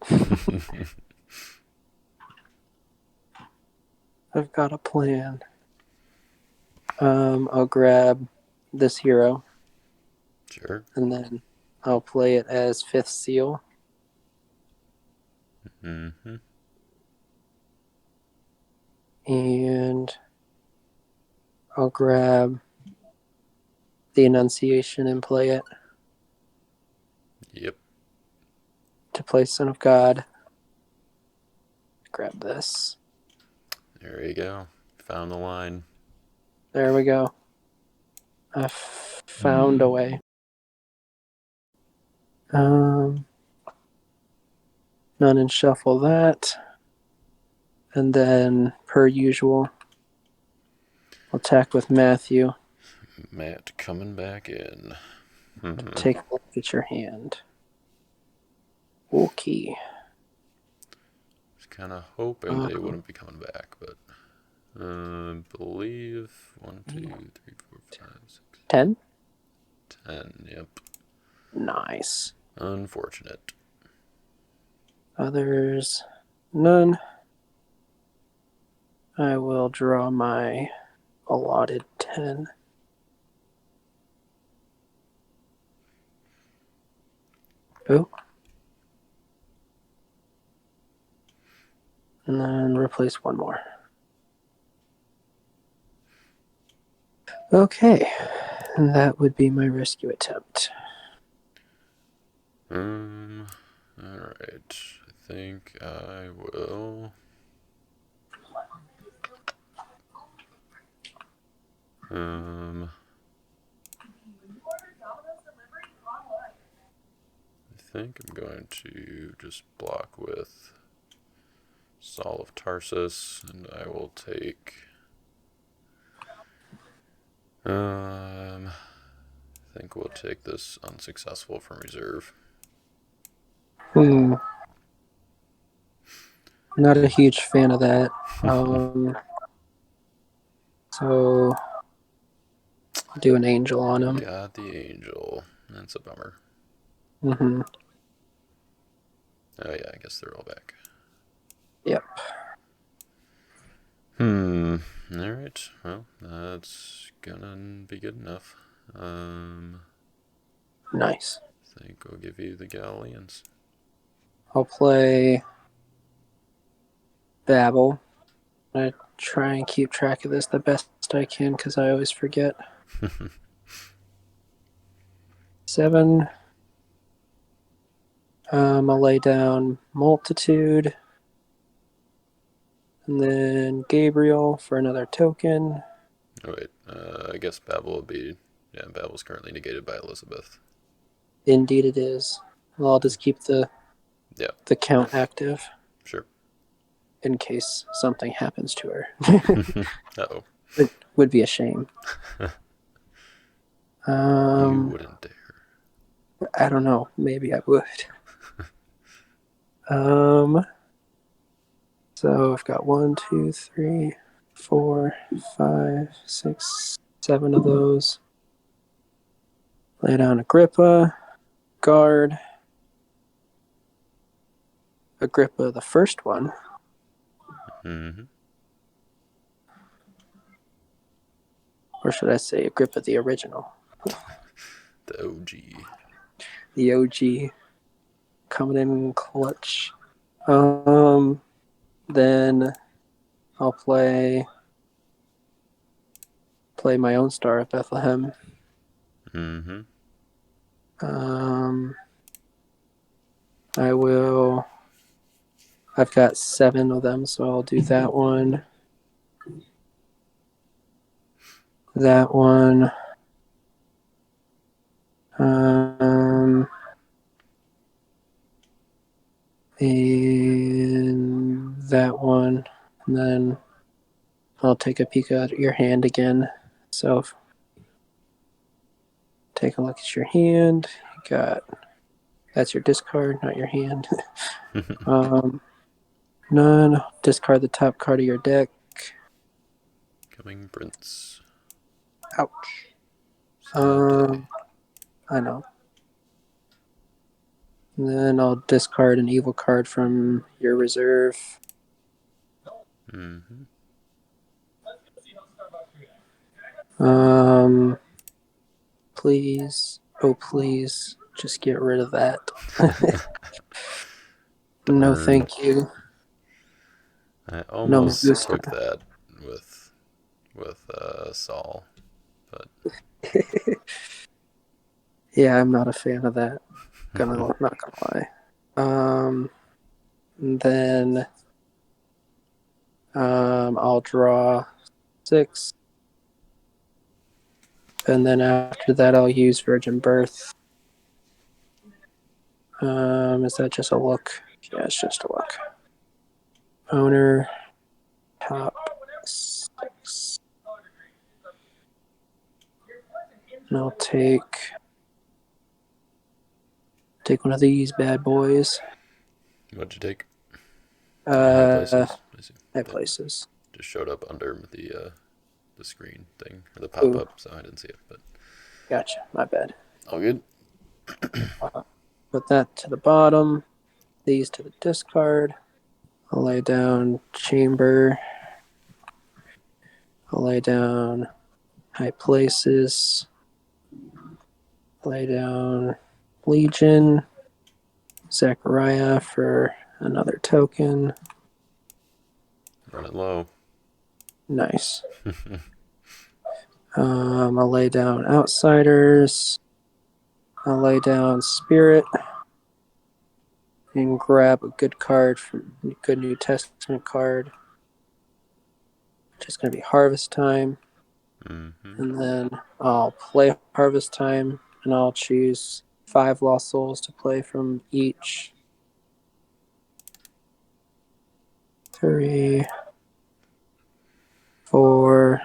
I've got a plan. I'll grab this hero. Sure. And then I'll play it as 5th Seal. Mm-hmm. And I'll grab the Annunciation and play it Yep. to play Son of God. Grab this. There you go. Found the line. There we go. I found a way. None and shuffle that. And then, per usual, I'll attack with Matthew. Matt coming back in. Take a look at your hand. Okay. I was kind of hoping that he wouldn't be coming back, but I believe 1, 2, 3, 4, 5, 6, 10? 10. Yep. Nice. Unfortunate. Others, none. I will draw my allotted 10. Oh. And then replace one more. Okay. And that would be my rescue attempt. Alright. I think I will. I think I'm going to just block with Saul of Tarsus, and I will take. I think we'll take this unsuccessful from reserve. Not a huge fan of that. So I'll do an angel on him. Got the angel. That's a bummer. Mm-hmm. Oh yeah, I guess they're all back. Yep. Alright. Well, that's gonna be good enough. Nice. I think we'll give you the Galileans. I'll play Babel. I try and keep track of this the best I can because I always forget. 7. I'll lay down Multitude. And then Gabriel for another token. Oh, wait. I guess Babel will be. Yeah, Babel's currently negated by Elizabeth. Indeed it is. Well, I'll just keep the count active. Sure. In case something happens to her. Uh-oh. It would be a shame. You wouldn't dare. I don't know. Maybe I would. So I've got 1, 2, 3, 4, 5, 6, 7 of those. Lay down Agrippa, guard. Agrippa, the first one. Mm-hmm. Or should I say Agrippa, the original? The OG. The OG coming in clutch. Then I'll play my own Star of Bethlehem. Mm-hmm. I will. I've got 7 of them, so I'll do that one. That one. And that one. And then I'll take a peek at your hand again. So take a look at your hand. You got. That's your discard, not your hand. None. Discard the top card of your deck. Coming Prince. Ouch. I know. And then I'll discard an evil card from your reserve. Mm-hmm. Please. Oh, please. Just get rid of that. No, thank you. I almost took that with Saul, but yeah, I'm not a fan of that. Not gonna lie. And then I'll draw 6, and then after that I'll use Virgin Birth. Is that just a look? Yeah, it's just a look. Owner, top 6. And I'll take one of these bad boys. What'd you take? High Uh, places. I see. high That places. just showed up under the screen thing or the pop Ooh, up, so I didn't see it. But gotcha. My bad. all good. Put that to the bottom. These to the discard. I'll lay down chamber. I'll lay down high places. Lay down Legion. Zachariah for another token. Running low. Nice. I'll lay down Outsiders. I'll lay down Spirit and grab a good card from good New Testament card, which is going to be Harvest Time. Mm-hmm. And then I'll play Harvest Time and I'll choose 5 Lost Souls to play from each. 3, 4,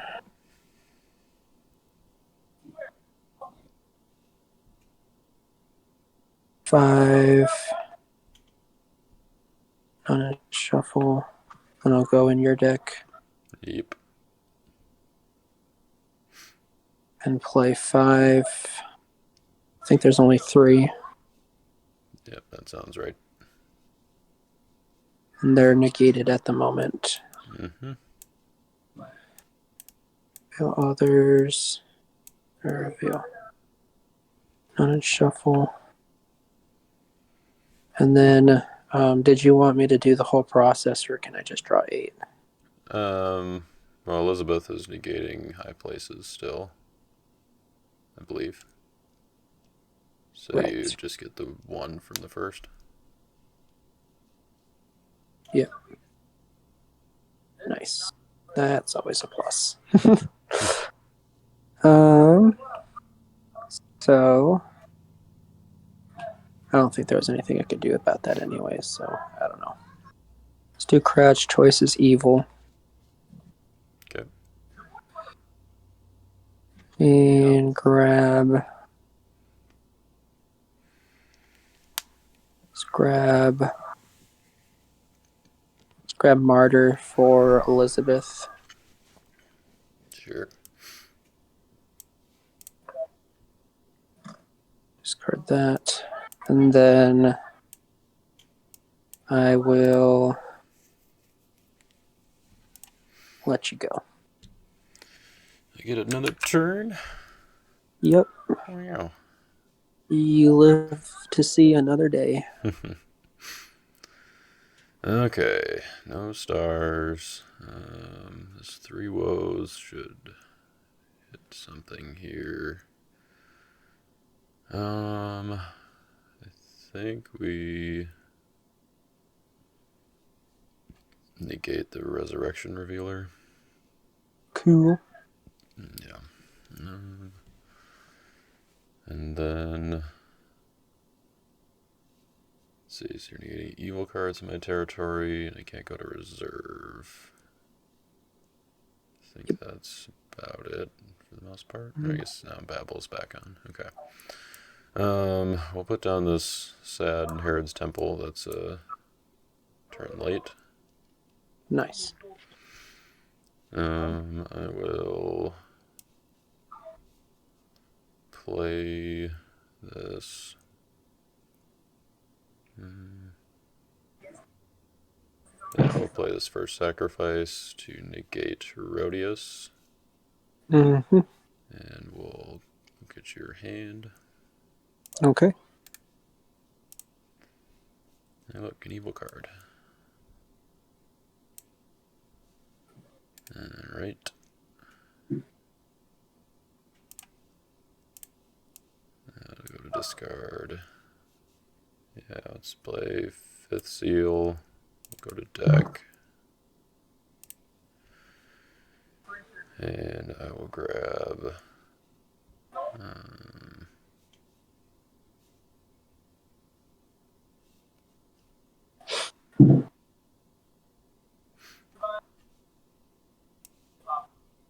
5. On a shuffle, and I'll go in your deck Yep. and play 5. I think there's only 3, Yep, that sounds right. and they're negated at the moment. Mm-hmm. Reveal others. Or reveal. On a shuffle. And then, did you want me to do the whole process, or can I just draw 8? Well, Elizabeth is negating high places still, I believe. So Right. you just get the 1 from the first. Yeah. Nice. That's always a plus. So I don't think there was anything I could do about that anyway, so I don't know. Let's do Crouch Choice is Evil. Okay. And grab. Let's grab Martyr for Elizabeth. Sure. Discard that. And then I will let you go. I get another turn. Yep. Wow. You live to see another day. Okay, no stars. This 3 woes should hit something here. I think we negate the resurrection revealer. Cool. Yeah. And then let's see, so you're negating evil cards in my territory, and I can't go to reserve. I think that's about it for the most part. I guess now Babel's back on. Okay. We'll put down this sad Herod's Temple. That's a turn late. Nice. I will play this. Yeah, we'll play this first sacrifice to negate Rhodius. Mm-hmm. And we'll look at your hand. Okay. And look, an evil card. Alright. Go to discard. Yeah, let's play 5th seal. We'll go to deck. And I will grab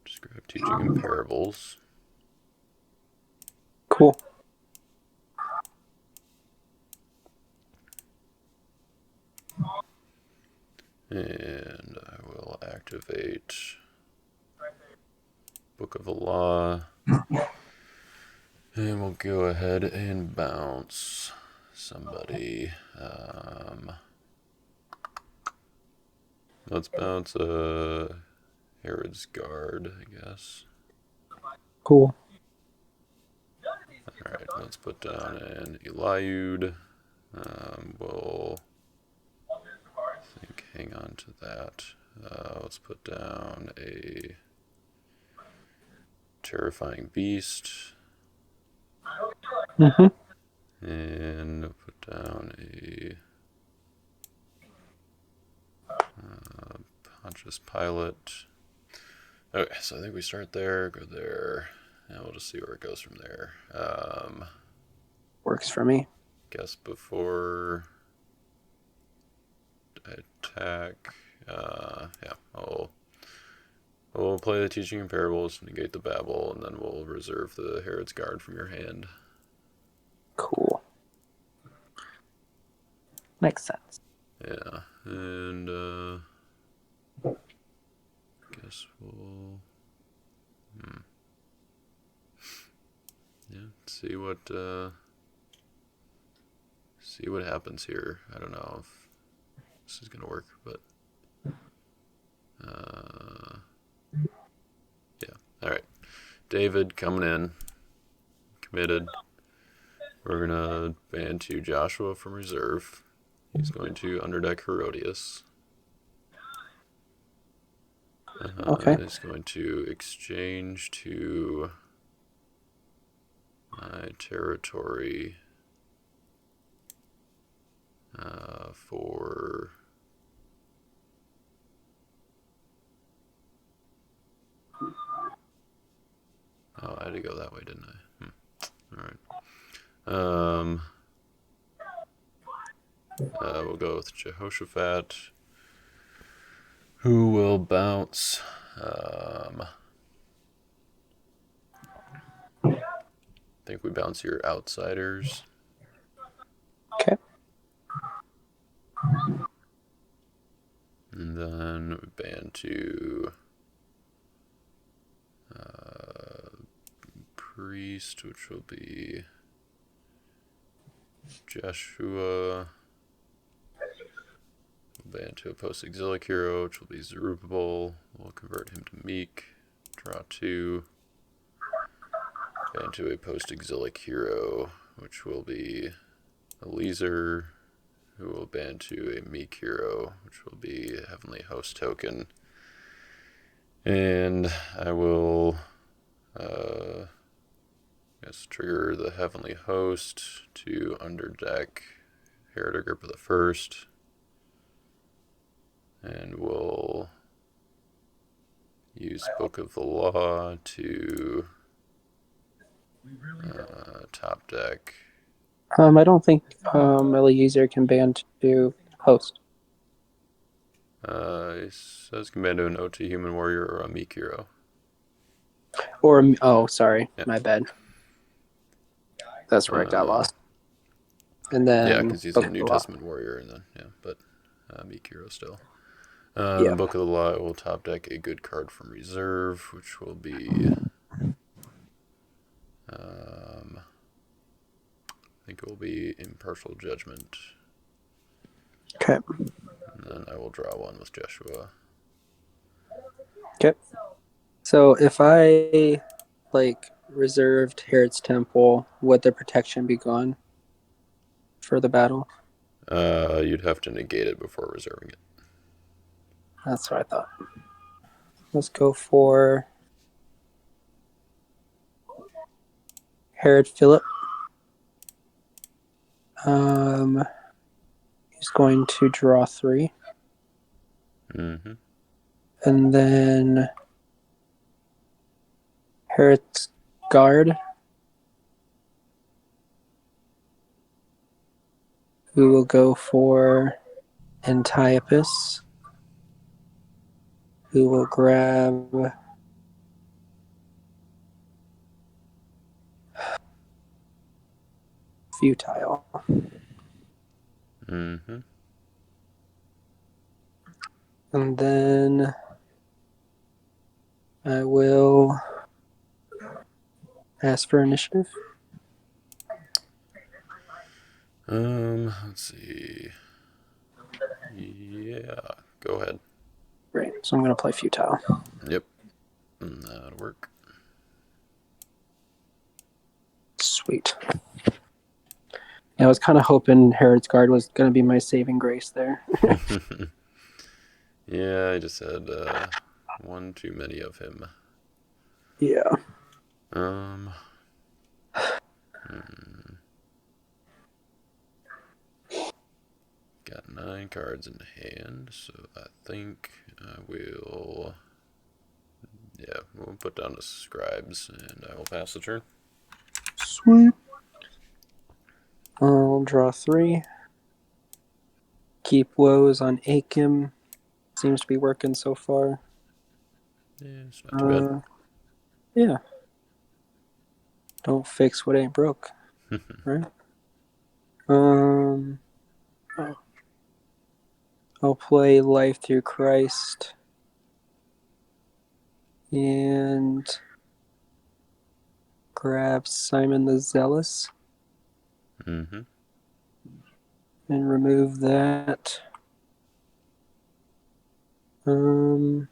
just grab Teaching in Parables. Cool. And I will activate Book of the Law. And we'll go ahead and bounce somebody. Let's bounce Herod's Guard, I guess. Cool. Alright, let's put down an Eliud. We'll hang on to that. Let's put down a Terrifying Beast. Mm-hmm. And put down a Pontius Pilot. Okay, so I think we start there, go there, and we'll just see where it goes from there. Works for me. Guess before I attack, yeah, we'll play the Teaching in Parables, negate the Babel, and then we'll reserve the Herod's Guard from your hand. Cool. Makes sense. Yeah, and guess we'll see what happens here. I don't know if this is gonna work, but yeah. All right, David coming in, committed. We're gonna ban 2 Joshua from reserve. He's going to underdeck Herodias. Okay. He's going to exchange to my territory for oh, I had to go that way, didn't I? All right. We'll go with Jehoshaphat, who will bounce. I think we bounce your Outsiders. Okay. And then we ban 2 Priest, which will be Joshua. We'll ban 2 a post-exilic hero, which will be Zerubbabel. We'll convert him to Meek. Draw 2. Ban 2 a post-exilic hero, which will be Eliezer, who will ban 2 a Meek hero, which will be a Heavenly Host token. And I will trigger the Heavenly Host to underdeck Herod Agrippa the First, and we'll use Book of the Law to top deck. I don't think Eliezer can ban 2 host. It says command to an OT human warrior or a Meek hero. Or sorry, Yeah. my bad. That's where I got lost. And then yeah, because he's a New Testament warrior, and then but Meek hero still. The Book of the Law will top deck a good card from reserve, which will be I think it will be Impartial Judgment. Okay. And then I will draw 1 with Joshua. Okay. So if I reserved Herod's Temple, would the protection be gone for the battle? You'd have to negate it before reserving it. That's what I thought. Let's go for Herod Philip. He's going to draw 3. Mm-hmm. And then Herod's Guard, we will go for Antiochus, who will grab futile. Mm-hmm. And then I will ask for initiative. Let's see. Yeah, go ahead. Right, so I'm going to play futile. Yep, that'll work. Sweet. Yeah, I was kind of hoping Herod's Guard was going to be my saving grace there. Yeah, I just had one too many of him. Yeah. Got 9 cards in hand, so I think I will. Yeah, we'll put down the scribes, and I will pass the turn. Sweet. I'll draw 3. Keep woes on Akim. Seems to be working so far. Yeah, it's not too bad. Yeah. Don't fix what ain't broke. Right? Oh. I'll play Life Through Christ. And grab Simon the Zealous. Mm-hmm. And remove that. I'll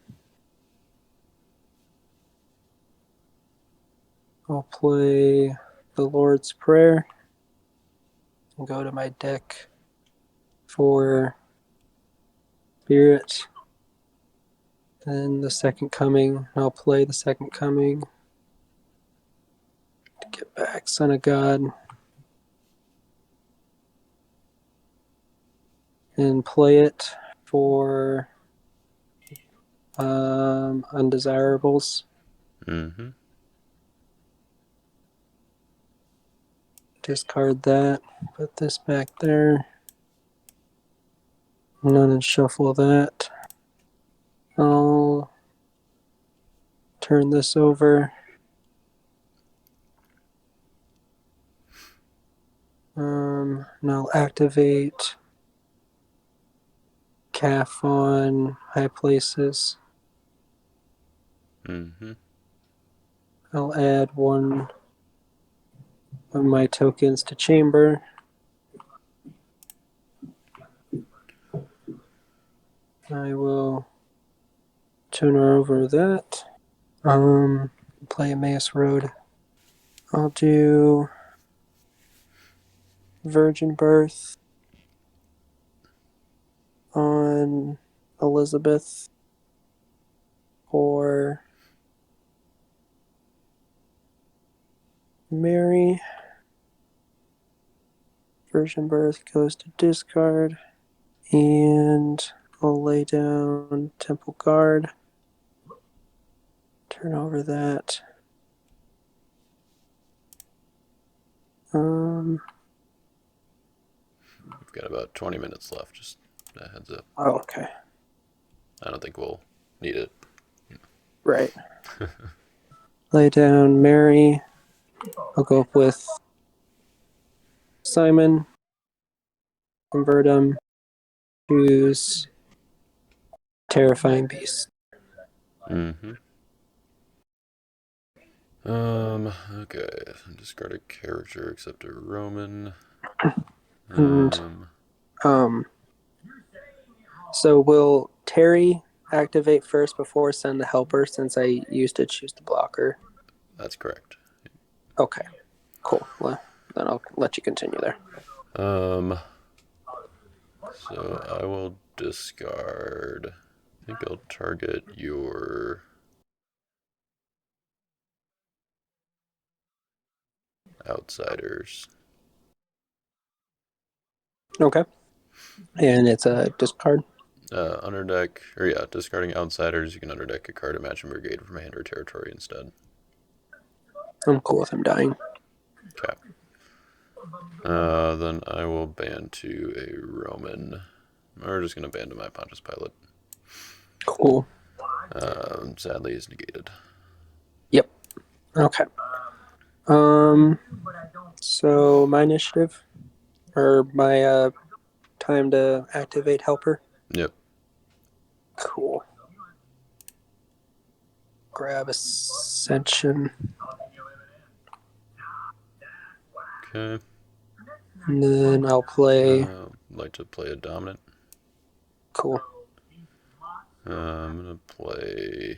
play the Lord's Prayer and go to my deck for Spirit. Then the Second Coming. I'll play the Second Coming to get back Son of God. And play it for Undesirables. Mm-hmm. Discard that. Put this back there. And then shuffle that. I'll turn this over. And I'll activate Calf on High Places. Mm-hmm. I'll add one of my tokens to Chamber. I will turn over that. Play Emmaus Road. I'll do Virgin Birth on Elizabeth or Mary. Virgin Birth goes to discard. And I'll lay down Temple Guard. Turn over that. We've got about 20 minutes left, just a heads up. Oh, okay. I don't think we'll need it. Right. Lay down Mary. I'll go up with Simon. Convert him. Choose Terrifying Beast. Mm-hmm. Okay. Discard a character except a Roman. And so will Terry activate first before send the helper since I used to choose the blocker? That's correct. Okay. Cool. Well, then I'll let you continue there. So I will discard. I think I'll target your outsiders. Okay. And it's a discard. Underdeck, or yeah, discarding outsiders, you can underdeck a card Imagine Brigade from hand or territory instead. I'm cool with him dying. Okay. Then I will ban to a Roman. We're just going to ban to my Pontius Pilate. Cool. Sadly, is negated. Yep. Okay. So my initiative, or my time to activate helper. Yep. Cool. Grab Ascension. Okay. And then I'll play. Like to play a dominant. Cool. I'm gonna play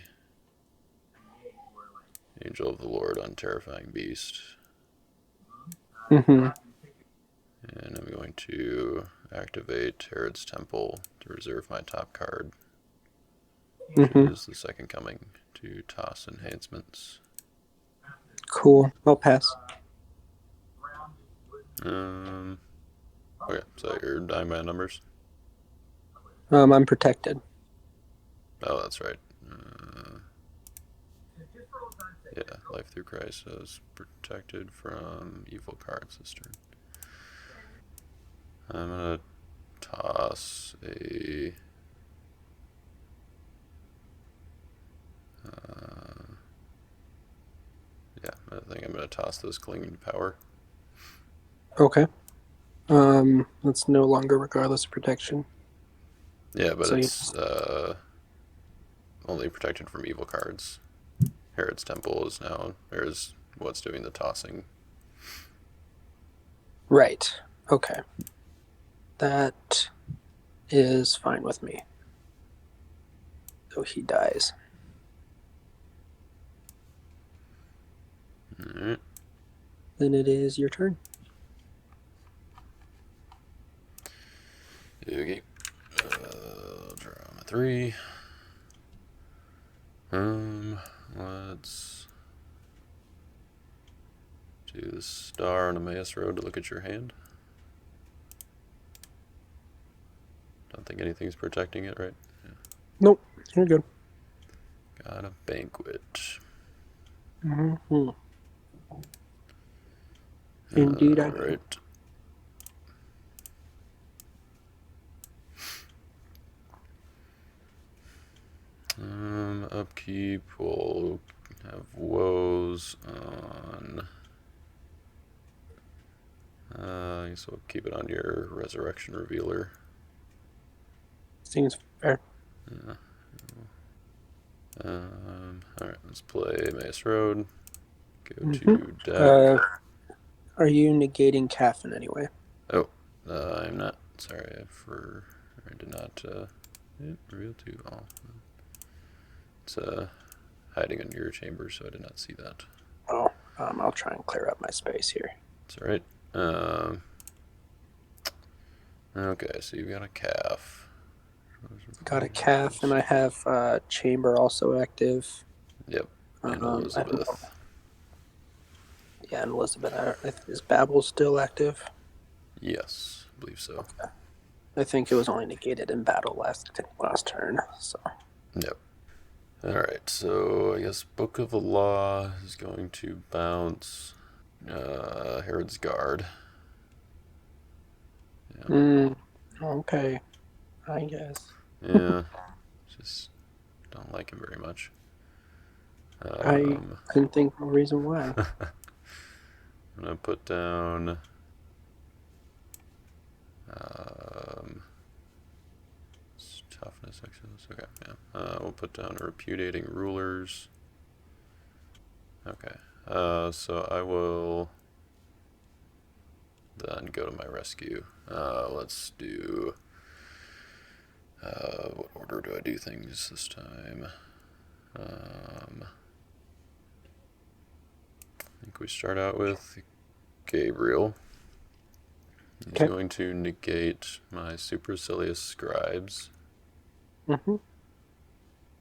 Angel of the Lord on Terrifying Beast. Mm-hmm. And I'm going to activate Herod's Temple to reserve my top card, which is the Second Coming, to toss enhancements. Cool. I'll pass. Okay, so you're dying by numbers? I'm protected. Oh, that's right. Yeah, Life Through Christ is protected from evil cards this turn. I'm gonna toss a... yeah, I think I'm gonna toss this Clinging Power. Okay. That's no longer regardless of protection. Yeah, but So it's only protected from evil cards. Herod's Temple is now, there's what's doing the tossing. right. Okay. That is fine with me. So he dies. Alright. Then it is your turn. Okay. Draw my 3. Let's do the star on Emmaus Road to look at your hand. Don't think anything's protecting it, right? Yeah. Nope. You're good. Got a banquet. Mm-hmm. Indeed, I do. Right. Upkeep will have woes on. I guess we'll keep it on your Resurrection Revealer. Seems fair. Yeah. Alright, let's play Mace Road. Go to deck. Are you negating Calf in any way? Oh, I'm not. Sorry, I did not reveal to all. It's hiding in your chamber, so I did not see that. Oh, I'll try and clear up my space here. It's alright. Okay, so you've got a calf. Got a Calf, and I have Chamber also active. Yep, and Elizabeth. Yeah, and Elizabeth. Is Babel still active? Yes, I believe so. Okay. I think it was only negated in battle last turn. So. Yep. Alright, so I guess Book of the Law is going to bounce Herod's Guard. Yeah. Okay, I guess. Yeah, just don't like him very much. I couldn't think of a reason why. I'm gonna put down toughness, excellence. Okay, yeah. We'll put down repudiating rulers. Okay, so I will then go to my rescue. Let's do. What order do I do things this time? I think we start out with Gabriel. He's going to negate my supercilious scribes. Mm-hmm.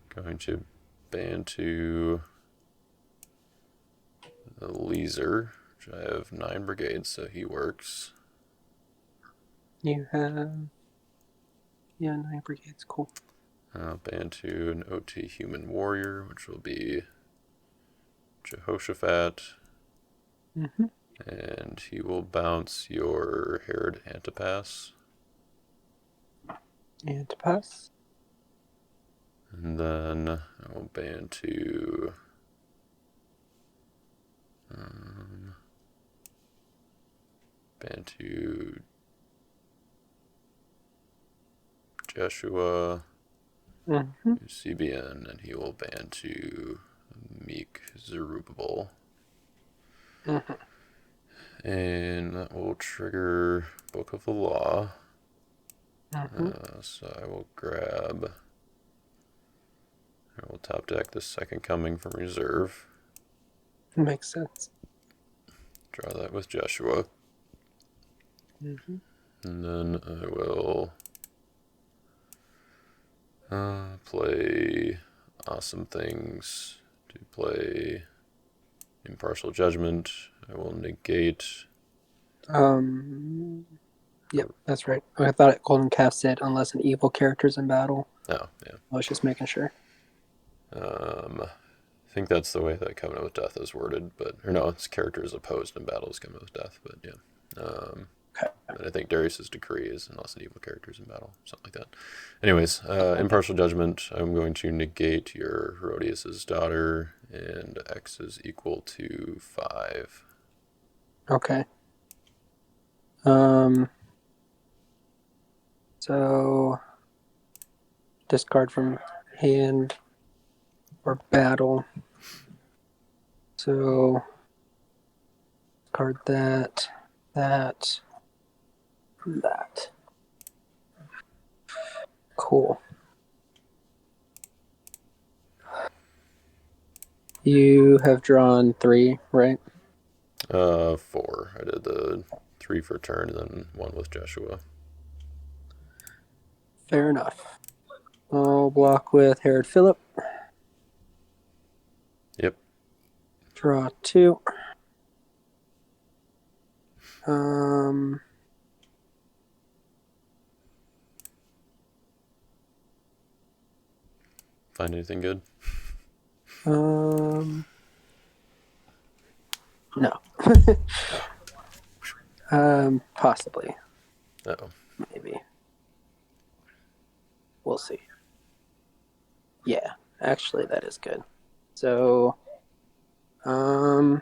Going to ban to the Leeser, which I have 9 brigades, so he works. You have 9 brigades. Cool. Ban to an OT human warrior, which will be Jehoshaphat. Mm-hmm. And he will bounce your Herod Antipas. Antipas. And then I will ban to ban to Joshua, CBN, and he will ban to Meek Zerubbabel. And that will trigger Book of the Law. So I will grab. I will top deck the Second Coming from reserve. Makes sense. Draw that with Joshua. And then I will play Awesome Things to play Impartial Judgment. I will negate. Yep, that's right. I thought Golden Calf said unless an evil character's in battle. Oh, yeah. I was just making sure. I think that's the way that Covenant with Death is worded, or no, it's characters opposed in battle is Covenant with Death, but yeah. Okay. And I think Darius's decree is unless an evil character is in battle, something like that. Anyways, Impartial Judgment, I'm going to negate your Herodias' daughter, and X is equal to 5. Okay. So discard from hand or battle. So card that. Cool. You have drawn 3, right? 4. I did the 3 for turn, and then 1 with Joshua. Fair enough. I'll block with Herod Philip. Yep. Draw 2. Find anything good? No. Possibly. Uh-oh. Maybe. We'll see. Yeah, actually that is good. So, so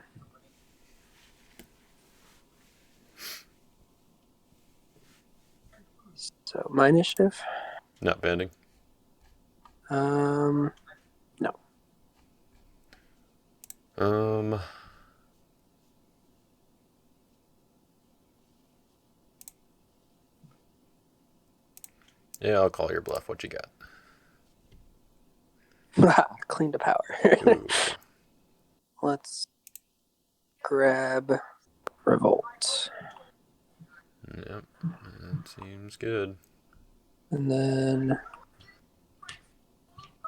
my initiative? Not banding? No. Yeah, I'll call your bluff. What you got? Clean to power. Let's grab Revolt. Yep, that seems good. And then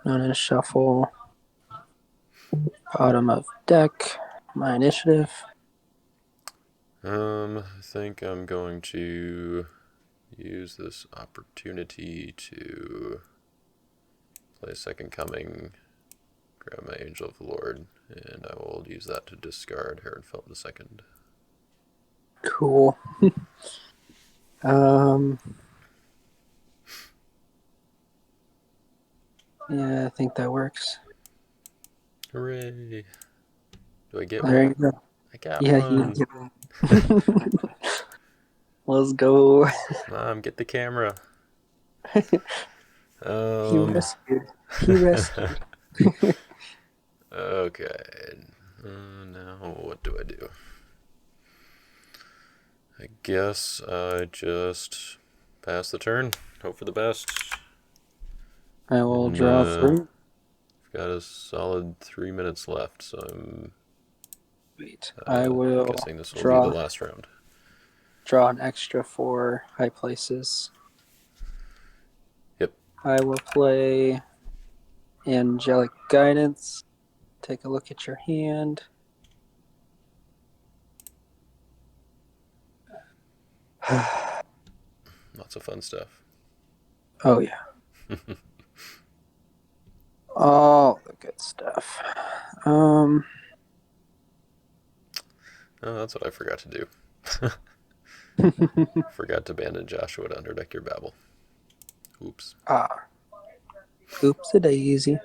non shuffle. Bottom of deck. My initiative. I think I'm going to use this opportunity to play Second Coming, grab my Angel of the Lord, and I will use that to discard Herod Philip II. Cool. Yeah, I think that works. Hooray! Do I get There one? you go. I got Yeah, one. Let's go. Mom, get the camera. He rescued. Okay. Now what do I do? I guess I just pass the turn. Hope for the best. I will draw 3. I've got a solid 3 minutes left, so I'm Wait, I will guessing this will be the last round. Draw an extra 4 high places. Yep. I will play Angelic Guidance. Take a look at your hand. Lots of fun stuff. Oh, yeah. All the good stuff. Oh, that's what I forgot to do. Forgot to abandon Joshua to underdeck your Babel. Oops. Oops-a-daisy.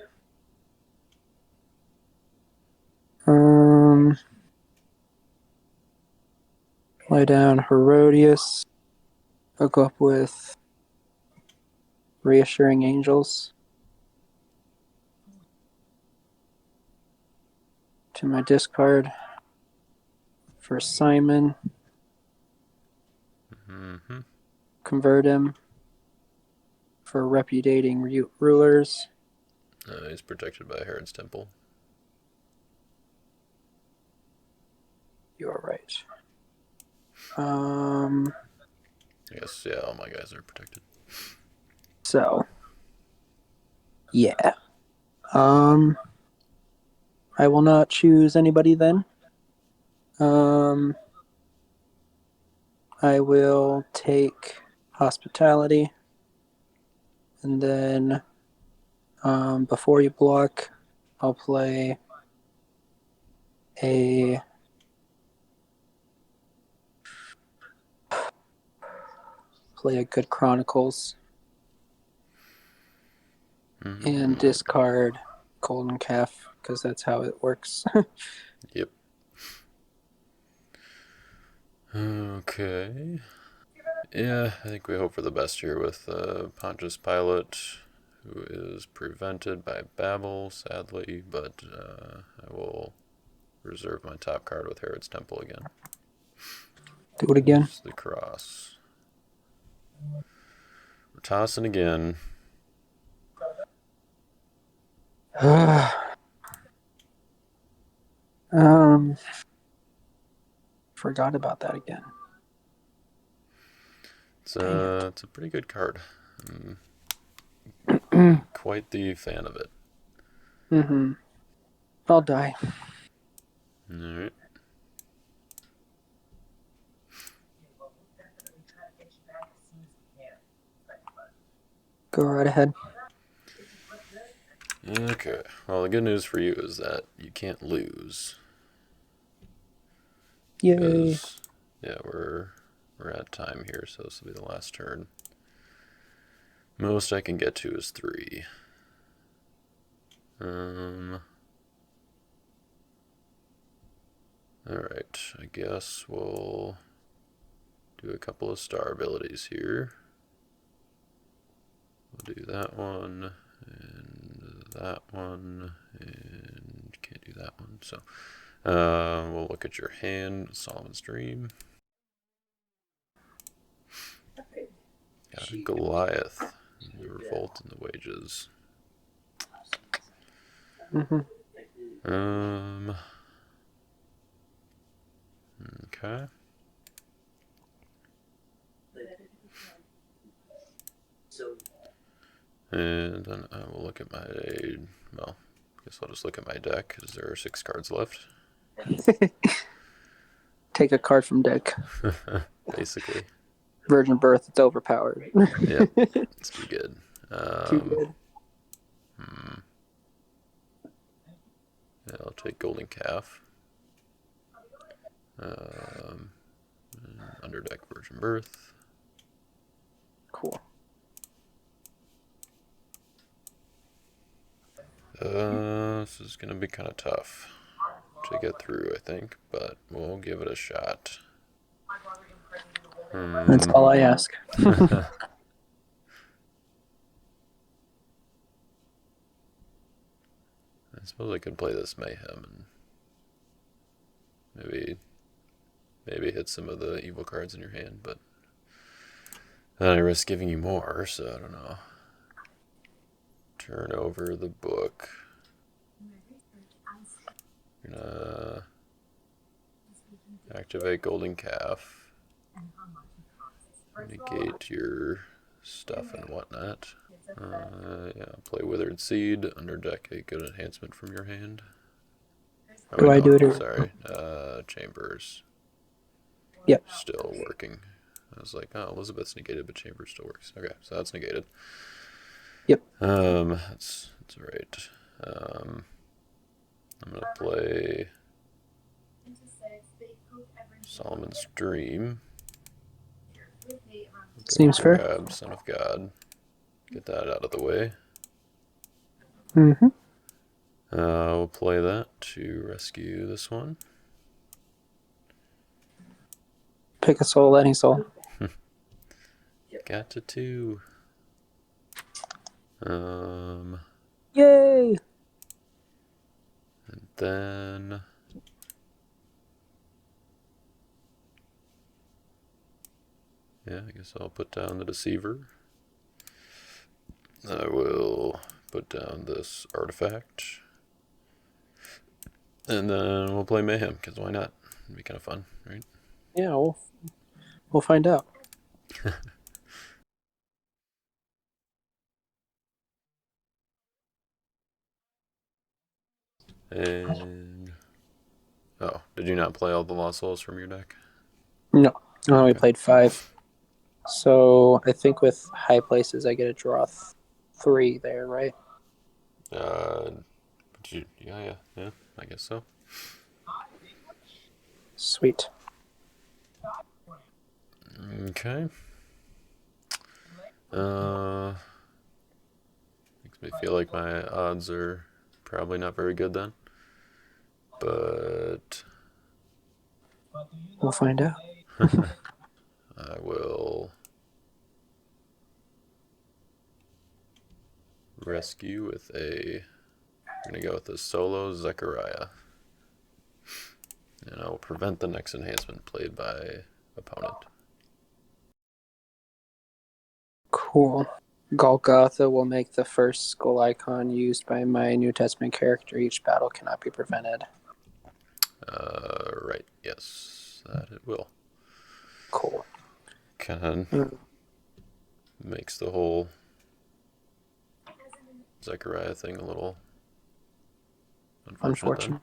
Lay down Herodias. Hook up with Reassuring Angels. To my discard for Simon. Mm-hmm. Convert him for Repudiating Rulers. He's protected by Herod's Temple. You are right. I guess, yeah, all my guys are protected. So, yeah. I will not choose anybody then. I will take Hospitality. And then, before you block, I'll play a good Chronicles and discard Golden Calf because that's how it works. Yep. Okay. Yeah, I think we hope for the best here with Pontius Pilate, who is prevented by Babel, sadly, but I will reserve my top card with Herod's Temple again. Do it again. There's the cross. We're tossing again. Forgot about that again. It's a pretty good card. Quite the fan of it. Mm-hmm. I'll die. Alright. Go right ahead. Okay. Well, the good news for you is that you can't lose. Yay. Because, yeah, we're at time here, so this will be the last turn. Most I can get to is 3. Alright, I guess we'll do a couple of star abilities here. We'll do that one, and that one, and can't do that one, so we'll look at your hand, Solomon's Dream. Got a Goliath, the Revolt and the Wages. Okay. And then I will look at my, well, I guess I'll just look at my deck, because there are 6 cards left. Take a card from deck. Basically. Virgin Birth, it's overpowered. Yep, it's too good. Too good. Yeah, I'll take Golden Calf. Underdeck Virgin Birth. Cool. This is going to be kind of tough to get through, I think, but we'll give it a shot. That's all I ask. I suppose I could play this Mayhem and maybe hit some of the evil cards in your hand, but then I risk giving you more, so I don't know. Turn over the book. Gonna activate Golden Calf. Negate your stuff and whatnot. Yeah, play Withered Seed. Underdeck a good enhancement from your hand. Oh, Do I do it or... Sorry. Chambers. Yep. Still working. I was like, oh, Elizabeth's negated, but Chambers still works. Okay, so that's negated. Yep. That's alright. I'm gonna play Solomon's Dream. Seems fair. Grab Son of God. Get that out of the way. We'll play that to rescue this one. Pick a soul, any soul. Got to two. Yay! Then yeah, I guess I'll put down the Deceiver. I will put down this artifact. And then we'll play Mayhem, because why not? It'd be kind of fun, right? Yeah, we'll find out. And oh, did you not play all the Lost Souls from your deck? No, I only Okay. played 5. So I think with high places, I get to draw 3 there, right? Yeah, I guess so. Sweet. Okay. Makes me feel like my odds are probably not very good then. But We'll find out. I will rescue with a. I'm going to go with the solo Zechariah. And I will prevent the next enhancement played by opponent. Cool. Golgotha will make the first skull icon used by my New Testament character. Each battle cannot be prevented. Right, yes, that it will. Cool. Kind of makes the whole Zechariah thing a little unfortunate.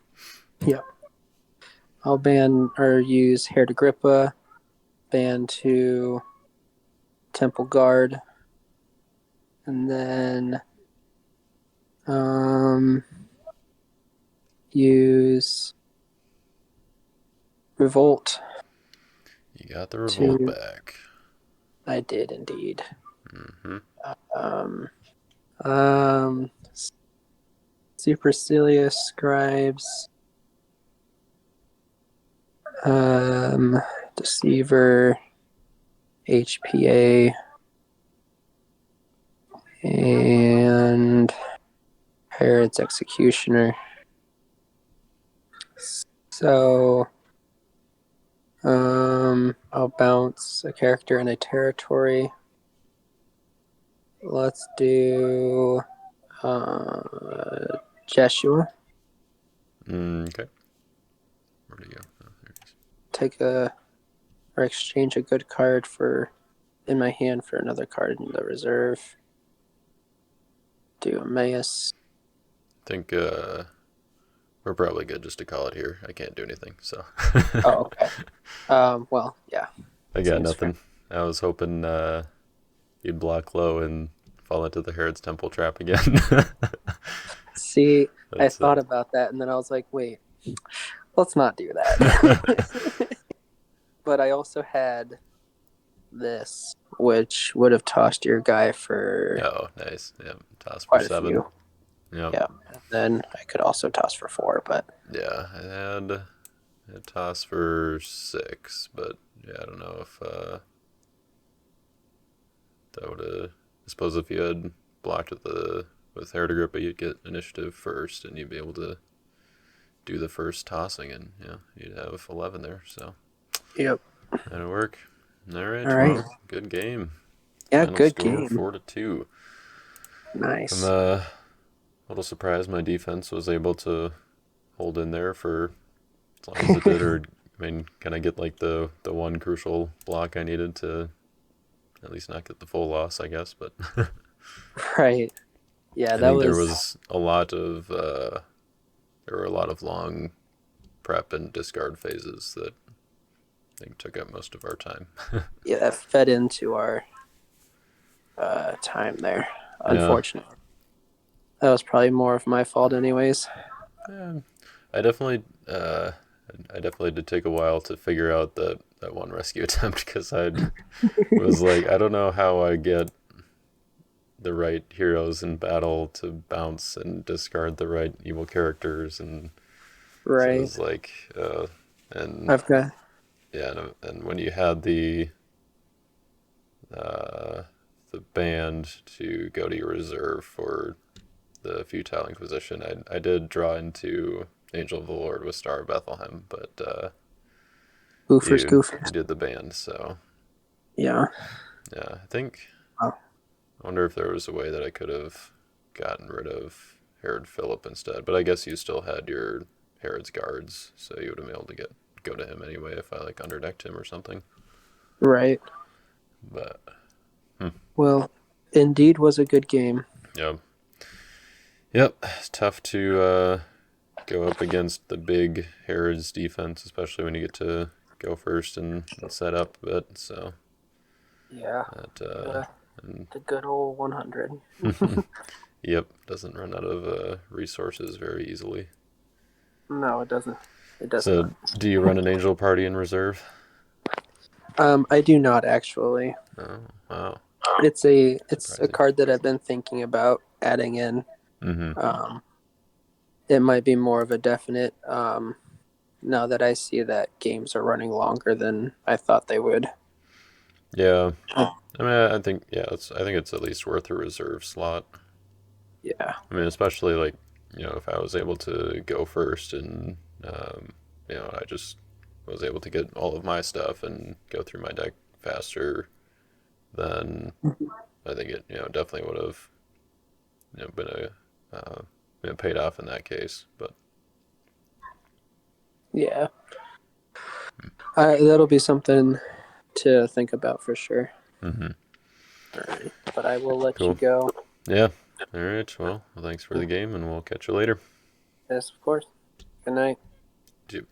Yep. I'll ban or use Hair to Grippa, ban to Temple Guard, and then use Revolt. You got the revolt back. I did indeed. Mm-hmm. Supercilious Scribes, Deceiver, HPA, and Herod's Executioner. So, I'll bounce a character in a territory. Let's do Jeshua. Okay. Where'd he go? Oh, there he is. Take or exchange a good card in my hand for another card in the reserve. Do Emmaus. I think we're probably good just to call it here. I can't do anything, so. Oh, okay. Well, yeah. I got nothing. Fair. I was hoping you'd block low and fall into the Herod's Temple trap again. See, I thought about that, and then I was like, wait, let's not do that. But I also had this, which would have tossed your guy for... Oh, nice. Yeah, toss for 7. Yep. Yeah, and then I could also toss for 4, but... Yeah, I had a toss for 6, but yeah, I don't know if that would have... I suppose if you had blocked with Hair to Grippa, you'd get initiative first, and you'd be able to do the first tossing, and yeah, you'd have 11 there, so... Yep. That'll work. All right. Well, good game. Yeah, Final good score, game. 4-2. Nice. I'm a little surprised my defense was able to hold in there for as long as it did, or kind of get like the one crucial block I needed to at least not get the full loss, I guess. But right. Yeah, there was a lot of long prep and discard phases that I think took up most of our time. Yeah, that fed into our time there, unfortunately. Yeah. That was probably more of my fault anyways. Yeah, I definitely did take a while to figure out that one rescue attempt, because I was like, I don't know how I get the right heroes in battle to bounce and discard the right evil characters, and right. so it was like, and I've got yeah, and when you had uh, the band to go to your reserve for the Futile Inquisition, I did draw into Angel of the Lord with Star of Bethlehem, but Goofers, you goofers. did the band, so Yeah. yeah, I think Oh, I wonder if there was a way that I could have gotten rid of Herod Philip instead, but I guess you still had your Herod's guards, so you would have been able to go to him anyway if I like underdecked him or something. right. But Well, indeed was a good game. yeah, yep, it's tough to go up against the big Herod's defense, especially when you get to go first and set up a bit. So Yeah. that and The good old 100. yep, doesn't run out of resources very easily. No, it doesn't. It does So not. do you run an angel party in reserve? I do not actually. Oh, wow, It's a surprising. card that I've been thinking about adding in. Mm-hmm. Um, it might be more of a definite now that I see that games are running longer than I thought they would. Yeah, I mean, I think I think it's at least worth a reserve slot. Yeah. I mean, especially like if I was able to go first and I just was able to get all of my stuff and go through my deck faster, then I think it definitely would have been paid off in that case. But Yeah. That'll be something to think about for sure. mm-hmm. All right. But I will let you Cool. go. Yeah. All right. Well, thanks for the game, and we'll catch you later. Yes, of course. Good night. Yep.